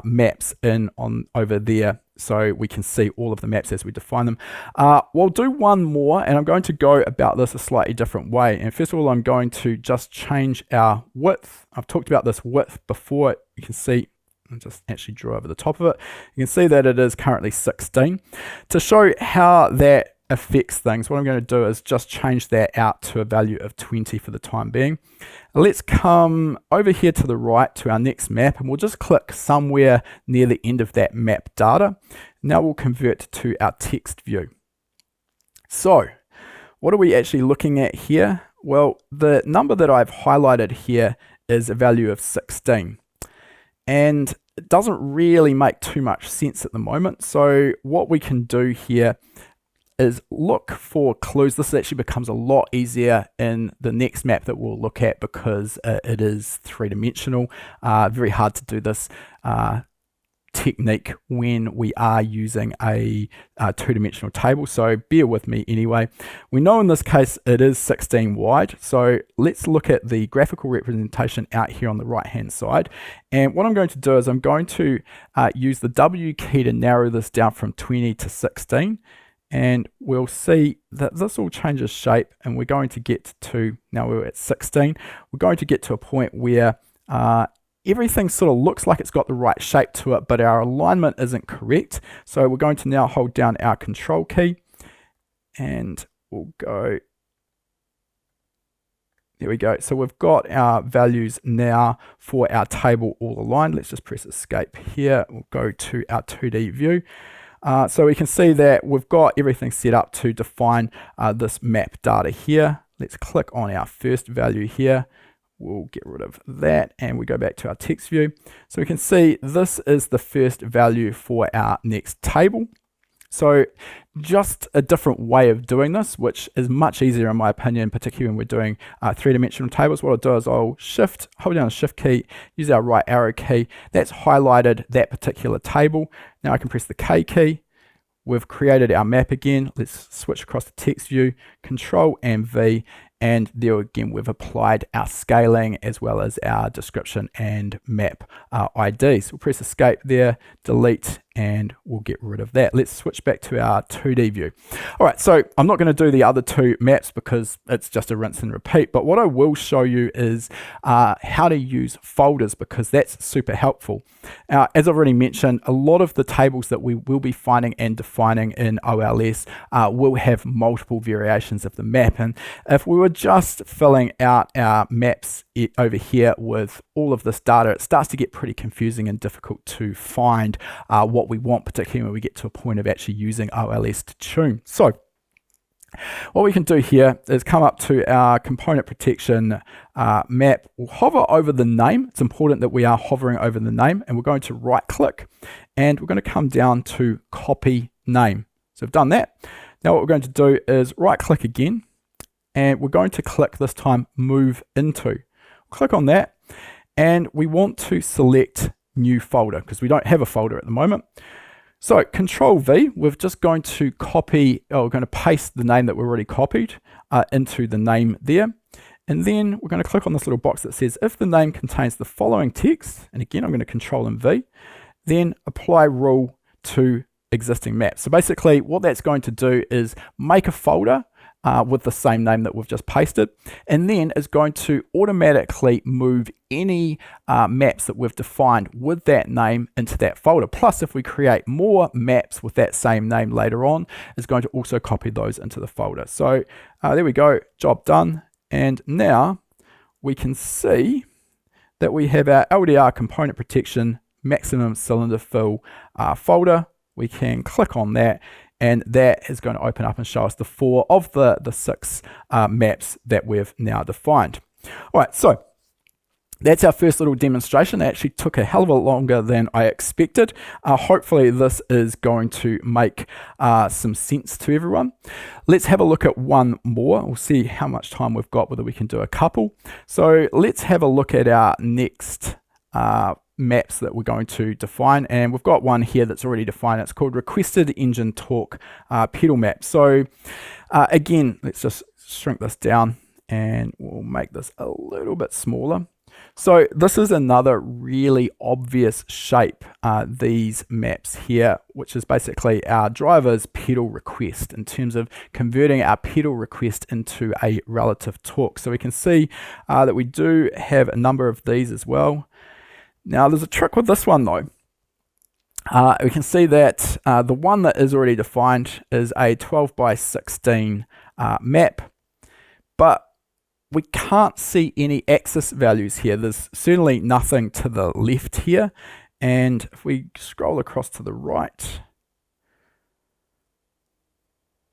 maps in on over there, so we can see all of the maps as we define them. We'll do one more, and I'm going to go about this a slightly different way. And first of all, I'm going to just change our width. I've talked about this width before. You can see, I just actually drew over the top of it. You can see that it is currently 16. To show how that affects things, what I'm going to do is just change that out to a value of 20 for the time being. Let's come over here to the right to our next map, and we'll just click somewhere near the end of that map data. Now we'll convert to our text view. So what are we actually looking at here? Well, the number that I've highlighted here is a value of 16. And it doesn't really make too much sense at the moment. So what we can do here is look for clues. This actually becomes a lot easier in the next map that we'll look at, because it is three-dimensional. Very hard to do this technique when we are using a two-dimensional table, so bear with me anyway. We know in this case it is 16 wide, so let's look at the graphical representation out here on the right hand side. And what I'm going to do is I'm going to use the W key to narrow this down from 20 to 16. And we'll see that this all changes shape, and we're going to get to, now we're at 16, we're going to get to a point where everything sort of looks like it's got the right shape to it, but our alignment isn't correct. So we're going to now hold down our Control key, and we'll go, there we go. So we've got our values now for our table all aligned. Let's just press Escape here. We'll go to our 2D view. So we can see that we've got everything set up to define this map data here. Let's click on our first value here. We'll get rid of that, and we go back to our text view. So we can see this is the first value for our next table. So just a different way of doing this, which is much easier in my opinion, particularly when we're doing three-dimensional tables. What I'll do is I'll hold down the Shift key, use our right arrow key. That's highlighted that particular table. Now I can press the K key. We've created our map again. Let's switch across to text view, Control and V, and there again we've applied our scaling as well as our description and map IDs. We'll press Escape there, delete, and we'll get rid of that. Let's switch back to our 2D view. All right, so I'm not going to do the other two maps because it's just a rinse and repeat, but what I will show you is how to use folders, because that's super helpful. As I've already mentioned, a lot of the tables that we will be finding and defining in OLS will have multiple variations of the map, and if we were just filling out our maps over here with all of this data, it starts to get pretty confusing and difficult to find what we want, particularly when we get to a point of actually using OLS to tune. So what we can do here is come up to our component protection map. We'll hover over the name. It's important that we are hovering over the name, and we're going to right click, and we're going to come down to copy name. So we've done that. Now what we're going to do is right click again, and we're going to click this time move into. Click on that, and we want to select new folder because we don't have a folder at the moment. So Control V, we're just going to copy, we're going to paste the name that we already copied into the name there. And then we're going to click on this little box that says if the name contains the following text, and again I'm going to Control and V, then apply rule to existing map. So basically what that's going to do is make a folder with the same name that we've just pasted, and then is going to automatically move any maps that we've defined with that name into that folder. Plus, if we create more maps with that same name later on, it's going to also copy those into the folder. So there we go, job done. And now we can see that we have our LDR component protection maximum cylinder fill folder. We can click on that, and that is going to open up and show us the 4 of the 6 maps that we've now defined. All right, so that's our first little demonstration. It actually took a hell of a lot longer than I expected. Hopefully this is going to make some sense to everyone. Let's have a look at one more. We'll see how much time we've got, whether we can do a couple. So let's have a look at our next maps that we're going to define, and we've got one here that's already defined. It's called requested engine torque pedal map. So again, let's just shrink this down and we'll make this a little bit smaller. So this is another really obvious shape, these maps here, which is basically our driver's pedal request in terms of converting our pedal request into a relative torque. So we can see that we do have a number of these as well. Now there's a trick with this one though. We can see that the one that is already defined is a 12 by 16 map, but we can't see any axis values here. There's certainly nothing to the left here, and if we scroll across to the right,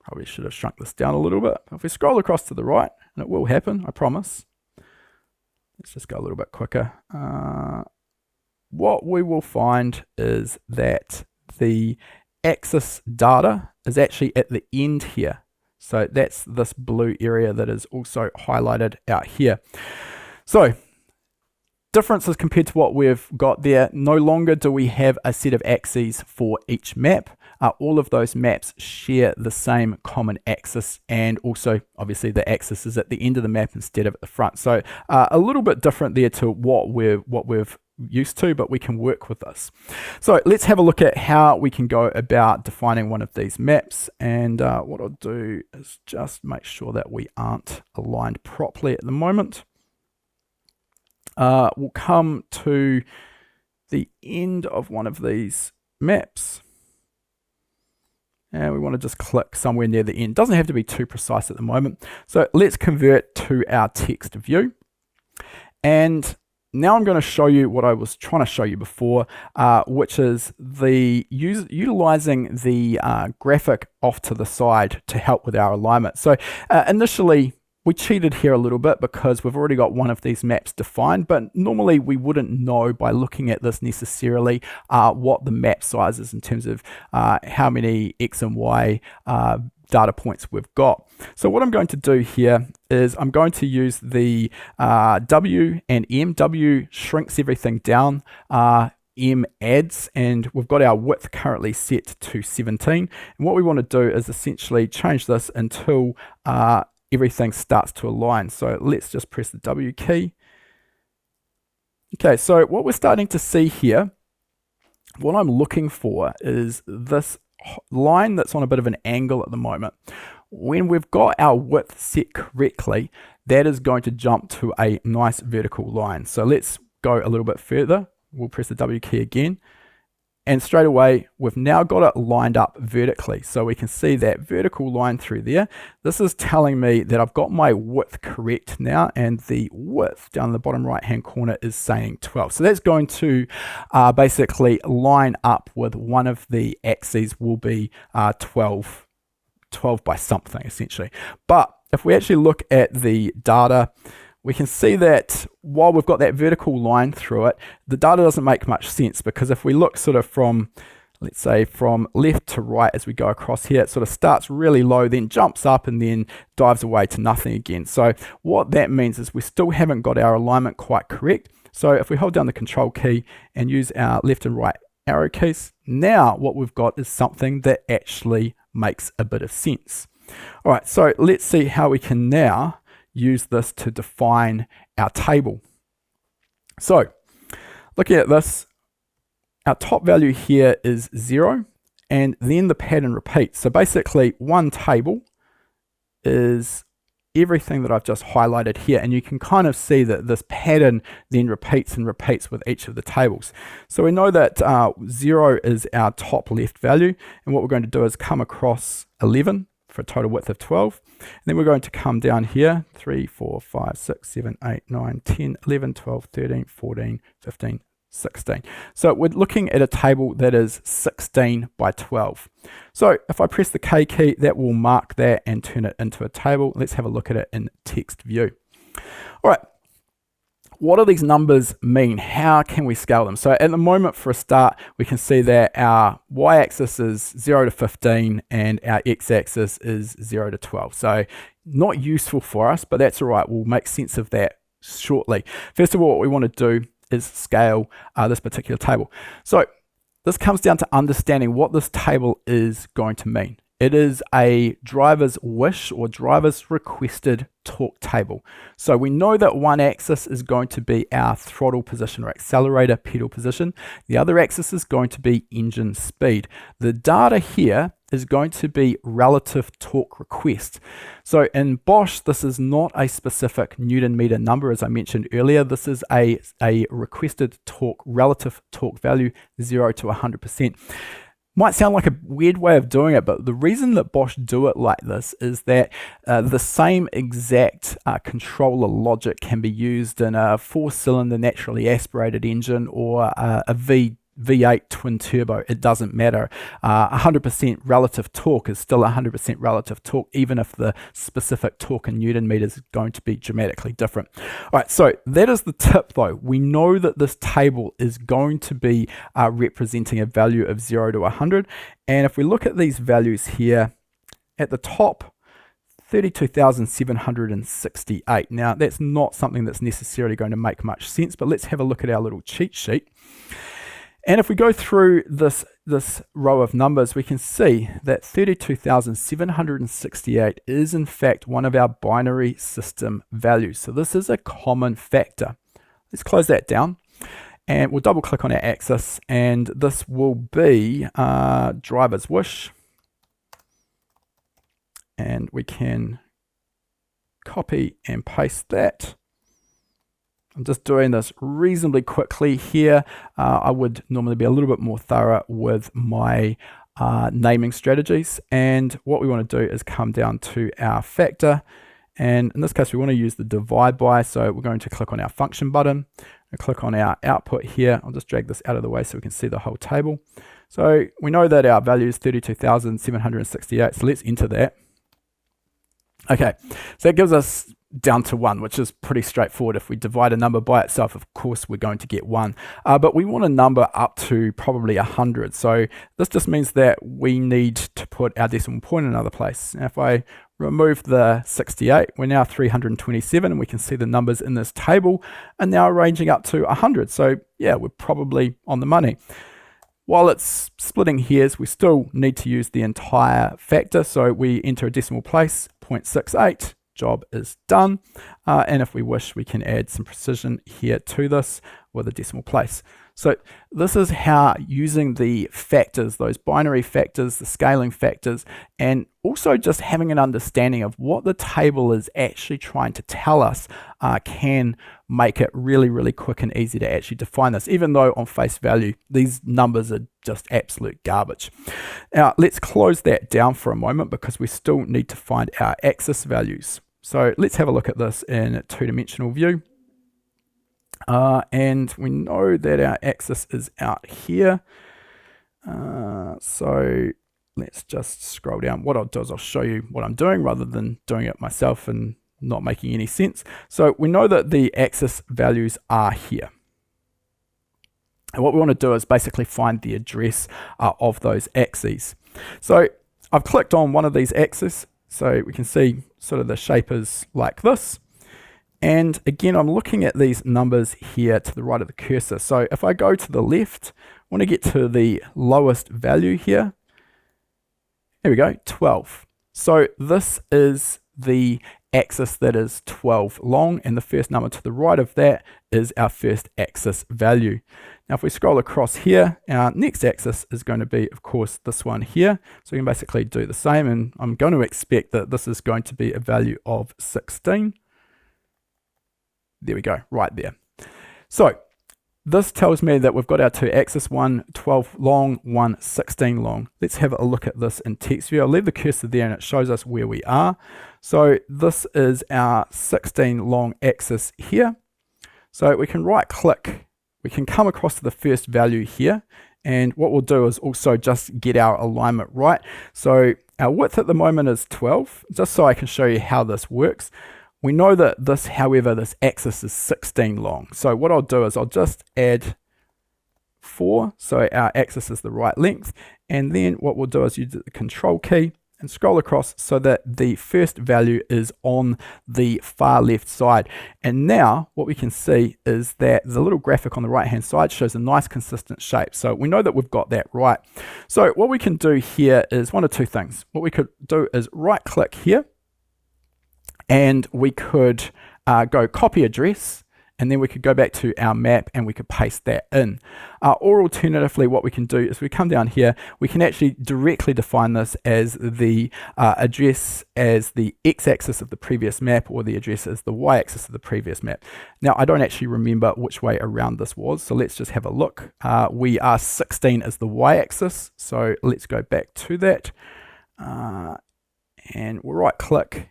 probably should have shrunk this down a little bit. If we scroll across to the right, and it will happen, I promise. Let's just go a little bit quicker. What we will find is that the axis data is actually at the end here. So that's this blue area that is also highlighted out here. So differences compared to what we've got there. No longer do we have a set of axes for each map. All of those maps share the same common axis, and also obviously the axis is at the end of the map instead of at the front. So a little bit different there to what we've used to, but we can work with this. So let's have a look at how we can go about defining one of these maps. And what I'll do is just make sure that we aren't aligned properly at the moment. We'll come to the end of one of these maps, and we want to just click somewhere near the end. Doesn't have to be too precise at the moment. So let's convert to our text view, and now I'm going to show you what I was trying to show you before, which is utilizing the graphic off to the side to help with our alignment. So initially we cheated here a little bit because we've already got one of these maps defined, but normally we wouldn't know by looking at this necessarily what the map size is in terms of how many X and Y data points we've got. So what I'm going to do here is I'm going to use the W and M. W shrinks everything down, M adds, and we've got our width currently set to 17. And what we want to do is essentially change this until everything starts to align. So let's just press the W key. Okay, so what we're starting to see here, what I'm looking for is this line that's on a bit of an angle at the moment. When we've got our width set correctly, that is going to jump to a nice vertical line. So let's go a little bit further. We'll press the W key again, and straight away we've now got it lined up vertically. So we can see that vertical line through there. This is telling me that I've got my width correct now, and the width down in the bottom right hand corner is saying 12. So that's going to basically line up with one of the axes will be 12 by something essentially. But if we actually look at the data, we can see that while we've got that vertical line through it, the data doesn't make much sense, because if we look sort of from, let's say, from left to right as we go across here, it sort of starts really low, then jumps up and then dives away to nothing again. So what that means is we still haven't got our alignment quite correct. So if we hold down the control key and use our left and right arrow keys, now what we've got is something that actually makes a bit of sense. All right, so let's see how we can now use this to define our table. So looking at this, our top value here is 0, and then the pattern repeats. So basically one table is everything that I've just highlighted here, and you can kind of see that this pattern then repeats and repeats with each of the tables. So we know that 0 is our top left value, and what we're going to do is come across 11 for a total width of 12, and then we're going to come down here 3, 4, 5, 6, 7, 8, 9, 10, 11, 12, 13, 14, 15, 16. So we're looking at a table that is 16 by 12. So if I press the K key, that will mark that and turn it into a table. Let's have a look at it in text view. All right, what do these numbers mean? How can we scale them? So at the moment, for a start, we can see that our y-axis is 0 to 15 and our x-axis is 0 to 12. So not useful for us, but that's all right. We'll make sense of that shortly. First of all, what we want to do is scale this particular table. So this comes down to understanding what this table is going to mean. It is a driver's wish or driver's requested torque table. So we know that one axis is going to be our throttle position or accelerator pedal position. The other axis is going to be engine speed. The data here is going to be relative torque request. So in Bosch, this is not a specific Newton meter number, as I mentioned earlier. This is a requested torque, relative torque value, 0 to 100%. Might sound like a weird way of doing it, but the reason that Bosch do it like this is that the same exact controller logic can be used in a 4-cylinder naturally aspirated engine or a V8 twin turbo. It doesn't matter. 100% relative torque is still 100% relative torque, even if the specific torque in Newton meters is going to be dramatically different. All right, so that is the tip though. We know that this table is going to be representing a value of 0 to 100. And if we look at these values here at the top, 32,768. Now, that's not something that's necessarily going to make much sense, but let's have a look at our little cheat sheet. And if we go through this row of numbers, we can see that 32,768 is in fact one of our binary system values. So this is a common factor. Let's close that down and we'll double click on our axis, and this will be driver's wish. And we can copy and paste that. I'm just doing this reasonably quickly here. I would normally be a little bit more thorough with my naming strategies. And what we want to do is come down to our factor. And in this case, we want to use the divide by. So we're going to click on our function button and click on our output here. I'll just drag this out of the way so we can see the whole table. So we know that our value is 32,768. So let's enter that. Okay, so that gives us down to 1, which is pretty straightforward. If we divide a number by itself, of course, we're going to get 1. But we want a number up to probably 100. So this just means that we need to put our decimal point in another place. Now, if I remove the 68, we're now 327, and we can see the numbers in this table are now ranging up to 100. So yeah, we're probably on the money. While it's splitting hairs, we still need to use the entire factor. So we enter a decimal place, 0.68. Job is done. And if we wish, we can add some precision here to this with a decimal place. So this is how using the factors, those binary factors, the scaling factors, and also just having an understanding of what the table is actually trying to tell us can make it really, really quick and easy to actually define this, even though on face value, these numbers are just absolute garbage. Now, let's close that down for a moment because we still need to find our axis values. So let's have a look at this in a two-dimensional view. And we know that our axis is out here. So let's just scroll down. What I'll do is I'll show you what I'm doing rather than doing it myself and not making any sense. So we know that the axis values are here. And what we want to do is basically find the address of those axes. So I've clicked on one of these axes. So we can see sort of the shape is like this. And again, I'm looking at these numbers here to the right of the cursor. So if I go to the left, I want to get to the lowest value here. There we go, 12. So this is the axis that is 12 long, and the first number to the right of that is our first axis value. Now if we scroll across here, our next axis is going to be, of course, this one here. So we can basically do the same, and I'm going to expect that this is going to be a value of 16. There we go, right there. So this tells me that we've got our two axes, one 12 long, one 16 long. Let's have a look at this in text view. I'll leave the cursor there and it shows us where we are. So this is our 16 long axis here. So we can right click, we can come across to the first value here, and what we'll do is also just get our alignment right. So our width at the moment is 12, just so I can show you how this works. We know that this, however, this axis is 16 long. So what I'll do is I'll just add 4, so our axis is the right length. And then what we'll do is use the control key and scroll across so that the first value is on the far left side. And now what we can see is that the little graphic on the right hand side shows a nice consistent shape. So we know that we've got that right. So what we can do here is one of two things. What we could do is right click here, and we could go copy address, and then we could go back to our map and we could paste that in. Or alternatively, what we can do is we come down here, we can actually directly define this as the address as the x-axis of the previous map, or the address as the y-axis of the previous map. Now, I don't actually remember which way around this was, so let's just have a look. We are 16 as the y-axis, so let's go back to that. And we'll right click,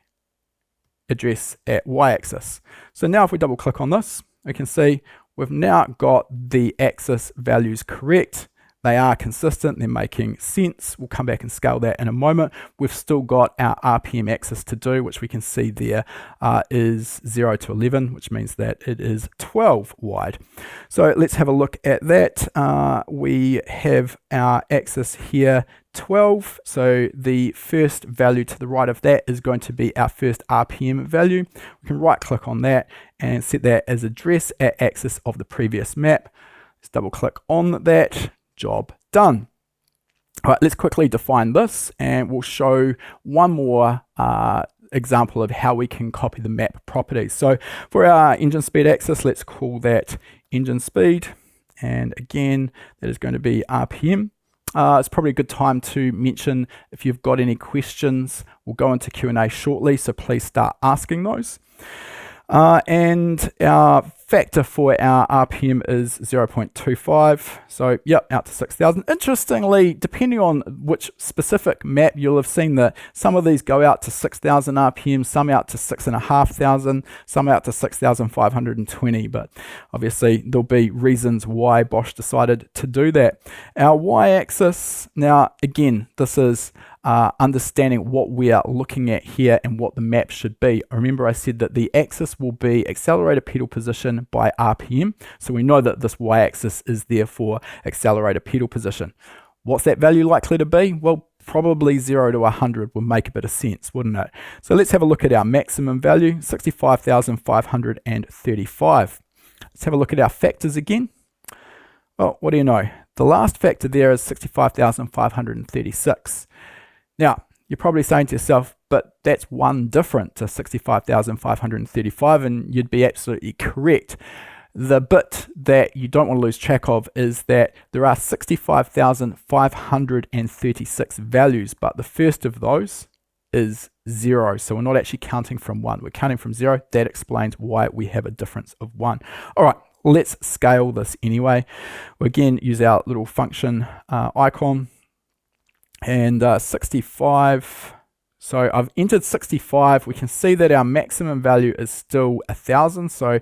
address at y-axis. So now if we double click on this, we can see we've now got the axis values correct. They are consistent, they're making sense. We'll come back and scale that in a moment. We've still got our RPM axis to do, which we can see there is 0 to 11, which means that it is 12 wide. So let's have a look at that. We have our axis here 12, so the first value to the right of that is going to be our first RPM value. We can right click on that and set that as address at axis of the previous map. Let's double click on that. Job done. All right, let's quickly define this, and we'll show one more example of how we can copy the map properties. So for our engine speed axis, let's call that engine speed, and again that is going to be RPM. It's probably a good time to mention if you've got any questions. We'll go into Q&A shortly, so please start asking those. And our factor for our RPM is 0.25. So yep, out to 6,000. Interestingly, depending on which specific map, you'll have seen that some of these go out to 6,000 RPM, some out to 6,500, some out to 6,520. But obviously there'll be reasons why Bosch decided to do that. Our y-axis, now again, this is understanding what we are looking at here and what the map should be. Remember I said that the axis will be accelerator pedal position by RPM, so we know that this y-axis is there for accelerator pedal position. What's that value likely to be? Well, probably 0 to 100 would make a bit of sense, wouldn't it? So let's have a look at our maximum value, 65,535. Let's have a look at our factors again. Well, what do you know? The last factor there is 65,536. Now, you're probably saying to yourself, but that's one different to 65,535, and you'd be absolutely correct. The bit that you don't want to lose track of is that there are 65,536 values, but the first of those is 0. So we're not actually counting from 1. We're counting from 0. That explains why we have a difference of 1. All right, let's scale this anyway. We'll again use our little function icon. And 65, so I've entered 65. We can see that our maximum value is still 1,000, so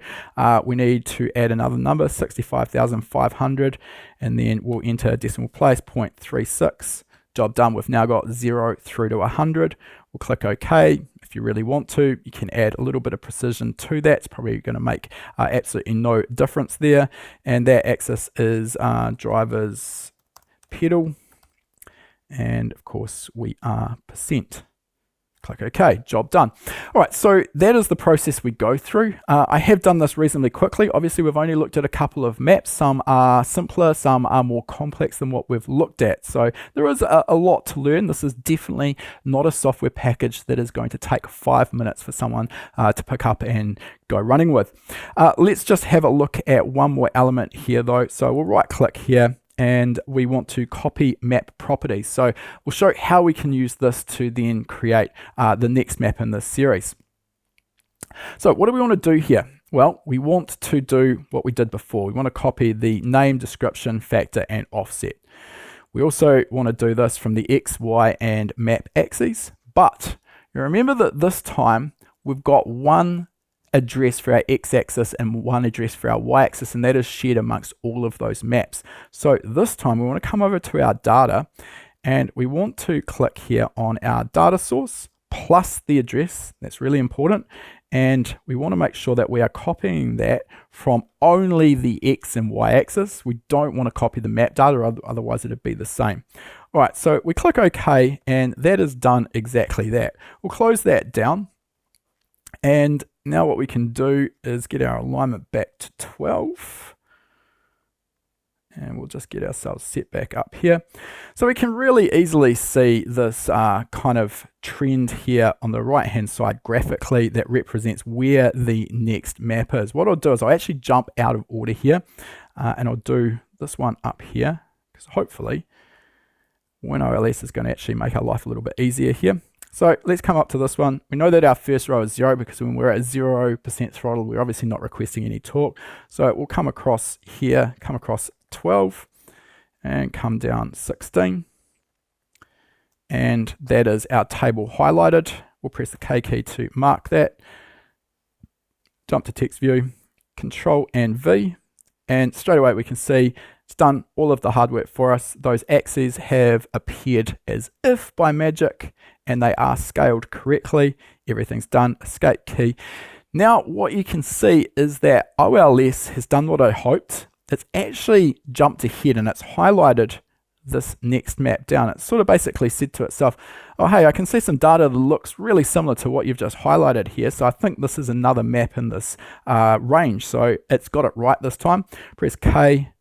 we need to add another number, 65,500, and then we'll enter a decimal place, 0.36. Job done. We've now got 0 through to 100. We'll click OK. If you really want to, you can add a little bit of precision to that. It's probably going to make absolutely no difference there. And that axis is driver's pedal. And of course we are %. Click OK, job done. All right, so that is the process we go through. I have done this reasonably quickly. Obviously, we've only looked at a couple of maps. Some are simpler, some are more complex than what we've looked at. So there is a lot to learn. This is definitely not a software package that is going to take 5 minutes for someone to pick up and go running with. Let's just have a look at one more element here though. So we'll right click here, and we want to copy map properties. So we'll show how we can use this to then create the next map in this series. So what do we want to do here? Well, we want to do what we did before. We want to copy the name, description, factor, and offset. We also want to do this from the X, Y, and map axes. But you remember that this time we've got one address for our x-axis and one address for our y-axis, and that is shared amongst all of those maps. So this time we want to come over to our data, and we want to click here on our data source plus the address. That's really important, and we want to make sure that we are copying that from only the x and y-axis. We don't want to copy the map data, otherwise it'd be the same. All right, so we click OK, and that is done exactly that. We'll close that down, and now what we can do is get our alignment back to 12. And we'll just get ourselves set back up here. So we can really easily see this kind of trend here on the right hand side graphically that represents where the next map is. What I'll do is I'll actually jump out of order here, and I'll do this one up here, because hopefully WinOLS is going to actually make our life a little bit easier here. So let's come up to this one. We know that our first row is 0 because when we're at 0% throttle, we're obviously not requesting any torque. So we'll come across here, come across 12 and come down 16. And that is our table highlighted. We'll press the K key to mark that. Jump to text view, Control and V. And straight away we can see it's done all of the hard work for us. Those axes have appeared as if by magic, and they are scaled correctly. Everything's done, escape key. Now what you can see is that OLS has done what I hoped. It's actually jumped ahead and it's highlighted this next map down. It's sort of basically said to itself, oh hey, I can see some data that looks really similar to what you've just highlighted here, so I think this is another map in this range. So it's got it right this time. Press K.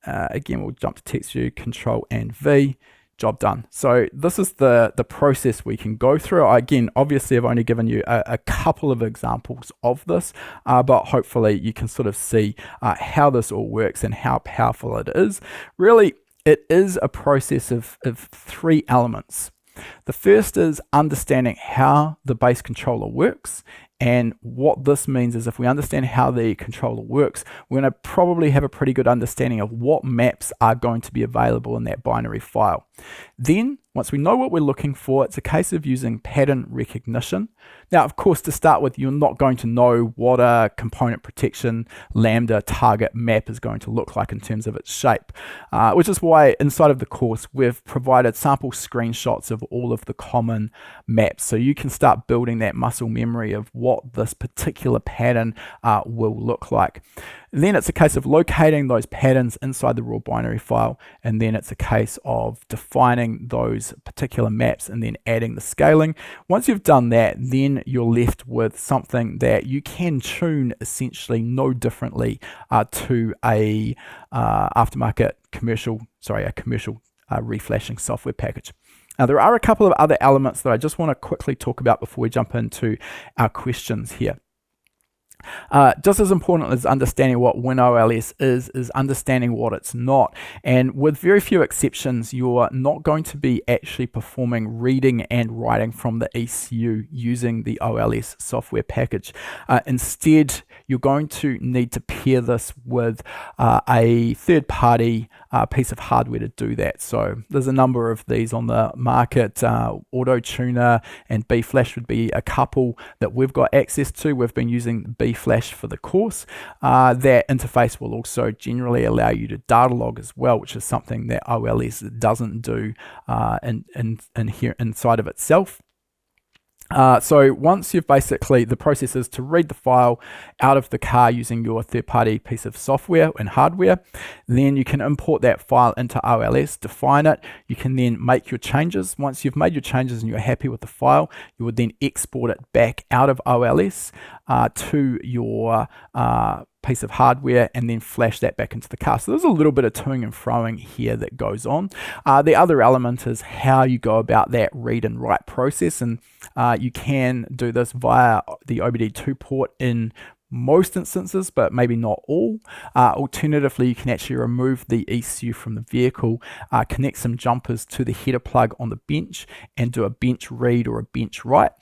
Again, we'll jump to text view, Control and V. Job done. So this is the process we can go through. Again, obviously I've only given you a couple of examples of this, but hopefully you can sort of see how this all works and how powerful it is. Really, it is a process of 3 elements. The first is understanding how the base controller works. And what this means is if we understand how the controller works, we're going to probably have a pretty good understanding of what maps are going to be available in that binary file. Then, once we know what we're looking for, it's a case of using pattern recognition. Now, of course, to start with, you're not going to know what a component protection lambda target map is going to look like in terms of its shape, which is why inside of the course, we've provided sample screenshots of all of the common maps. So you can start building that muscle memory of what this particular pattern will look like. Then it's a case of locating those patterns inside the raw binary file, and then it's a case of defining those particular maps and then adding the scaling. Once you've done that, then you're left with something that you can tune essentially no differently to a aftermarket commercial reflashing software package. Now, there are a couple of other elements that I just want to quickly talk about before we jump into our questions here. Just as important as understanding what WinOLS is understanding what it's not. And with very few exceptions, you're not going to be actually performing reading and writing from the ECU using the OLS software package. Instead, you're going to need to pair this with a third-party piece of hardware to do that. So there's a number of these on the market. Auto Tuner and B-Flash would be a couple that we've got access to. We've been using B-Flash for the course. That interface will also generally allow you to data log as well, which is something that OLS doesn't do in here inside of itself. So once you've basically, the process is to read the file out of the car using your third-party piece of software and hardware. Then you can import that file into OLS, define it. You can then make your changes. Once you've made your changes and you're happy with the file, you would then export it back out of OLS to your piece of hardware and then flash that back into the car. So there's a little bit of toing and froing here that goes on. The other element is how you go about that read and write process, and you can do this via the OBD2 port in most instances, but maybe not all. Alternatively, you can actually remove the ECU from the vehicle, connect some jumpers to the header plug on the bench and do a bench read or a bench write.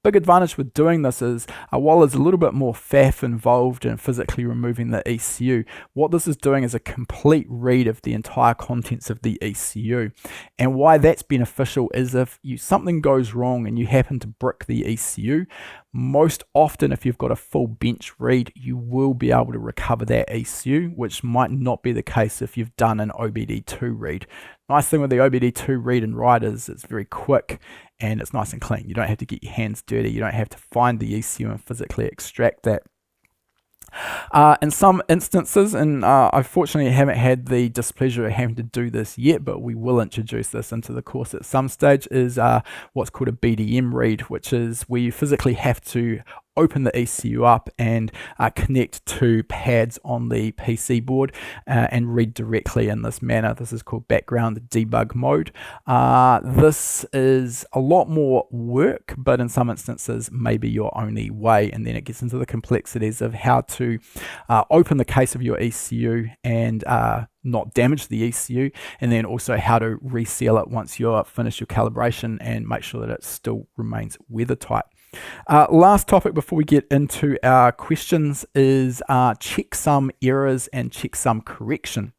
Big advantage with doing this is while there's a little bit more faff involved in physically removing the ECU, what this is doing is a complete read of the entire contents of the ECU. And why that's beneficial is if something goes wrong and you happen to brick the ECU, most often if you've got a full bench read, you will be able to recover that ECU, which might not be the case if you've done an OBD2 read. Nice thing with the OBD2 read and write is it's very quick and it's nice and clean. You don't have to get your hands dirty. You don't have to find the ECU and physically extract that. In some instances, and I fortunately haven't had the displeasure of having to do this yet, but we will introduce this into the course at some stage, is what's called a BDM read, which is where you physically have to open the ECU up and connect to pads on the PC board and read directly in this manner. This is called background debug mode. This is a lot more work, but in some instances maybe your only way, and then it gets into the complexities of how to open the case of your ECU and not damage the ECU, and then also how to reseal it once you're finished your calibration and make sure that it still remains weather tight. Last topic before we get into our questions is checksum errors and checksum correction.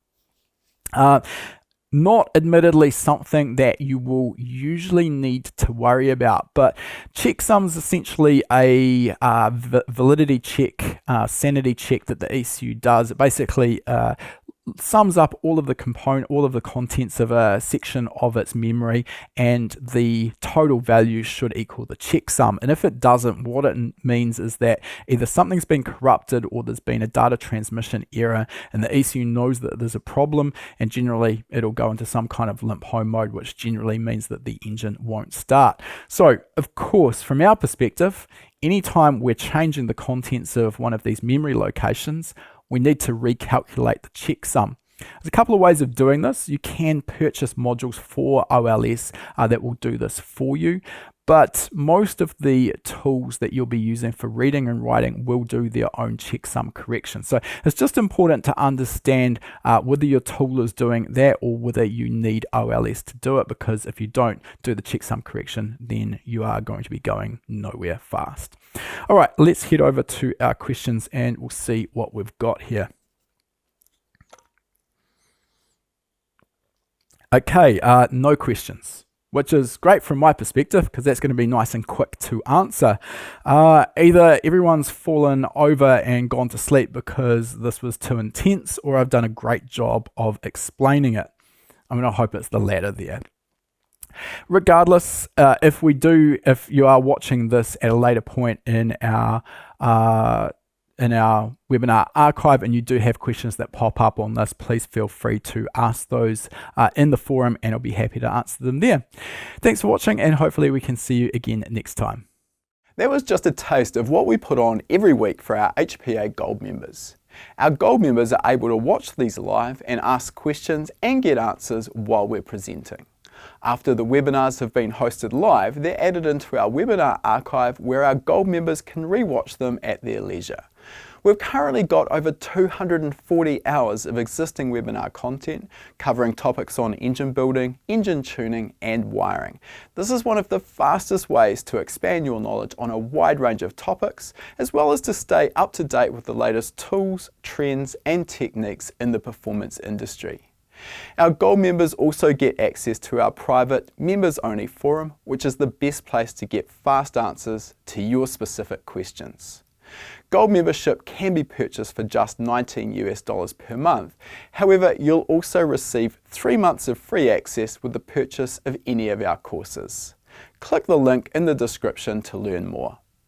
Not admittedly something that you will usually need to worry about, but checksum is essentially a validity check, sanity check that the ECU does. It basically sums up all of the contents of a section of its memory, and the total value should equal the checksum. And if it doesn't, what it means is that either something's been corrupted or there's been a data transmission error, and the ECU knows that there's a problem, and generally it'll go into some kind of limp home mode, which generally means that the engine won't start. So of course, from our perspective, anytime we're changing the contents of one of these memory locations, we need to recalculate the checksum. There's a couple of ways of doing this. You can purchase modules for OLS that will do this for you, but most of the tools that you'll be using for reading and writing will do their own checksum correction. So it's just important to understand whether your tool is doing that or whether you need OLS to do it, because if you don't do the checksum correction, then you are going to be going nowhere fast. All right, let's head over to our questions and we'll see what we've got here. Okay, no questions, which is great from my perspective because that's going to be nice and quick to answer. Either everyone's fallen over and gone to sleep because this was too intense, or I've done a great job of explaining it. I'm going to hope it's the latter there. Regardless, if you are watching this at a later point in our webinar archive and you do have questions that pop up on this, please feel free to ask those in the forum and I'll be happy to answer them there. Thanks for watching, and hopefully we can see you again next time. That was just a taste of what we put on every week for our HPA Gold members. Our Gold members are able to watch these live and ask questions and get answers while we're presenting. After the webinars have been hosted live, they're added into our webinar archive where our Gold members can rewatch them at their leisure. We've currently got over 240 hours of existing webinar content covering topics on engine building, engine tuning and wiring. This is one of the fastest ways to expand your knowledge on a wide range of topics, as well as to stay up to date with the latest tools, trends and techniques in the performance industry. Our Gold members also get access to our private members-only forum, which is the best place to get fast answers to your specific questions. Gold membership can be purchased for just $19 per month. However, you'll also receive 3 months of free access with the purchase of any of our courses. click the link in the description to learn more.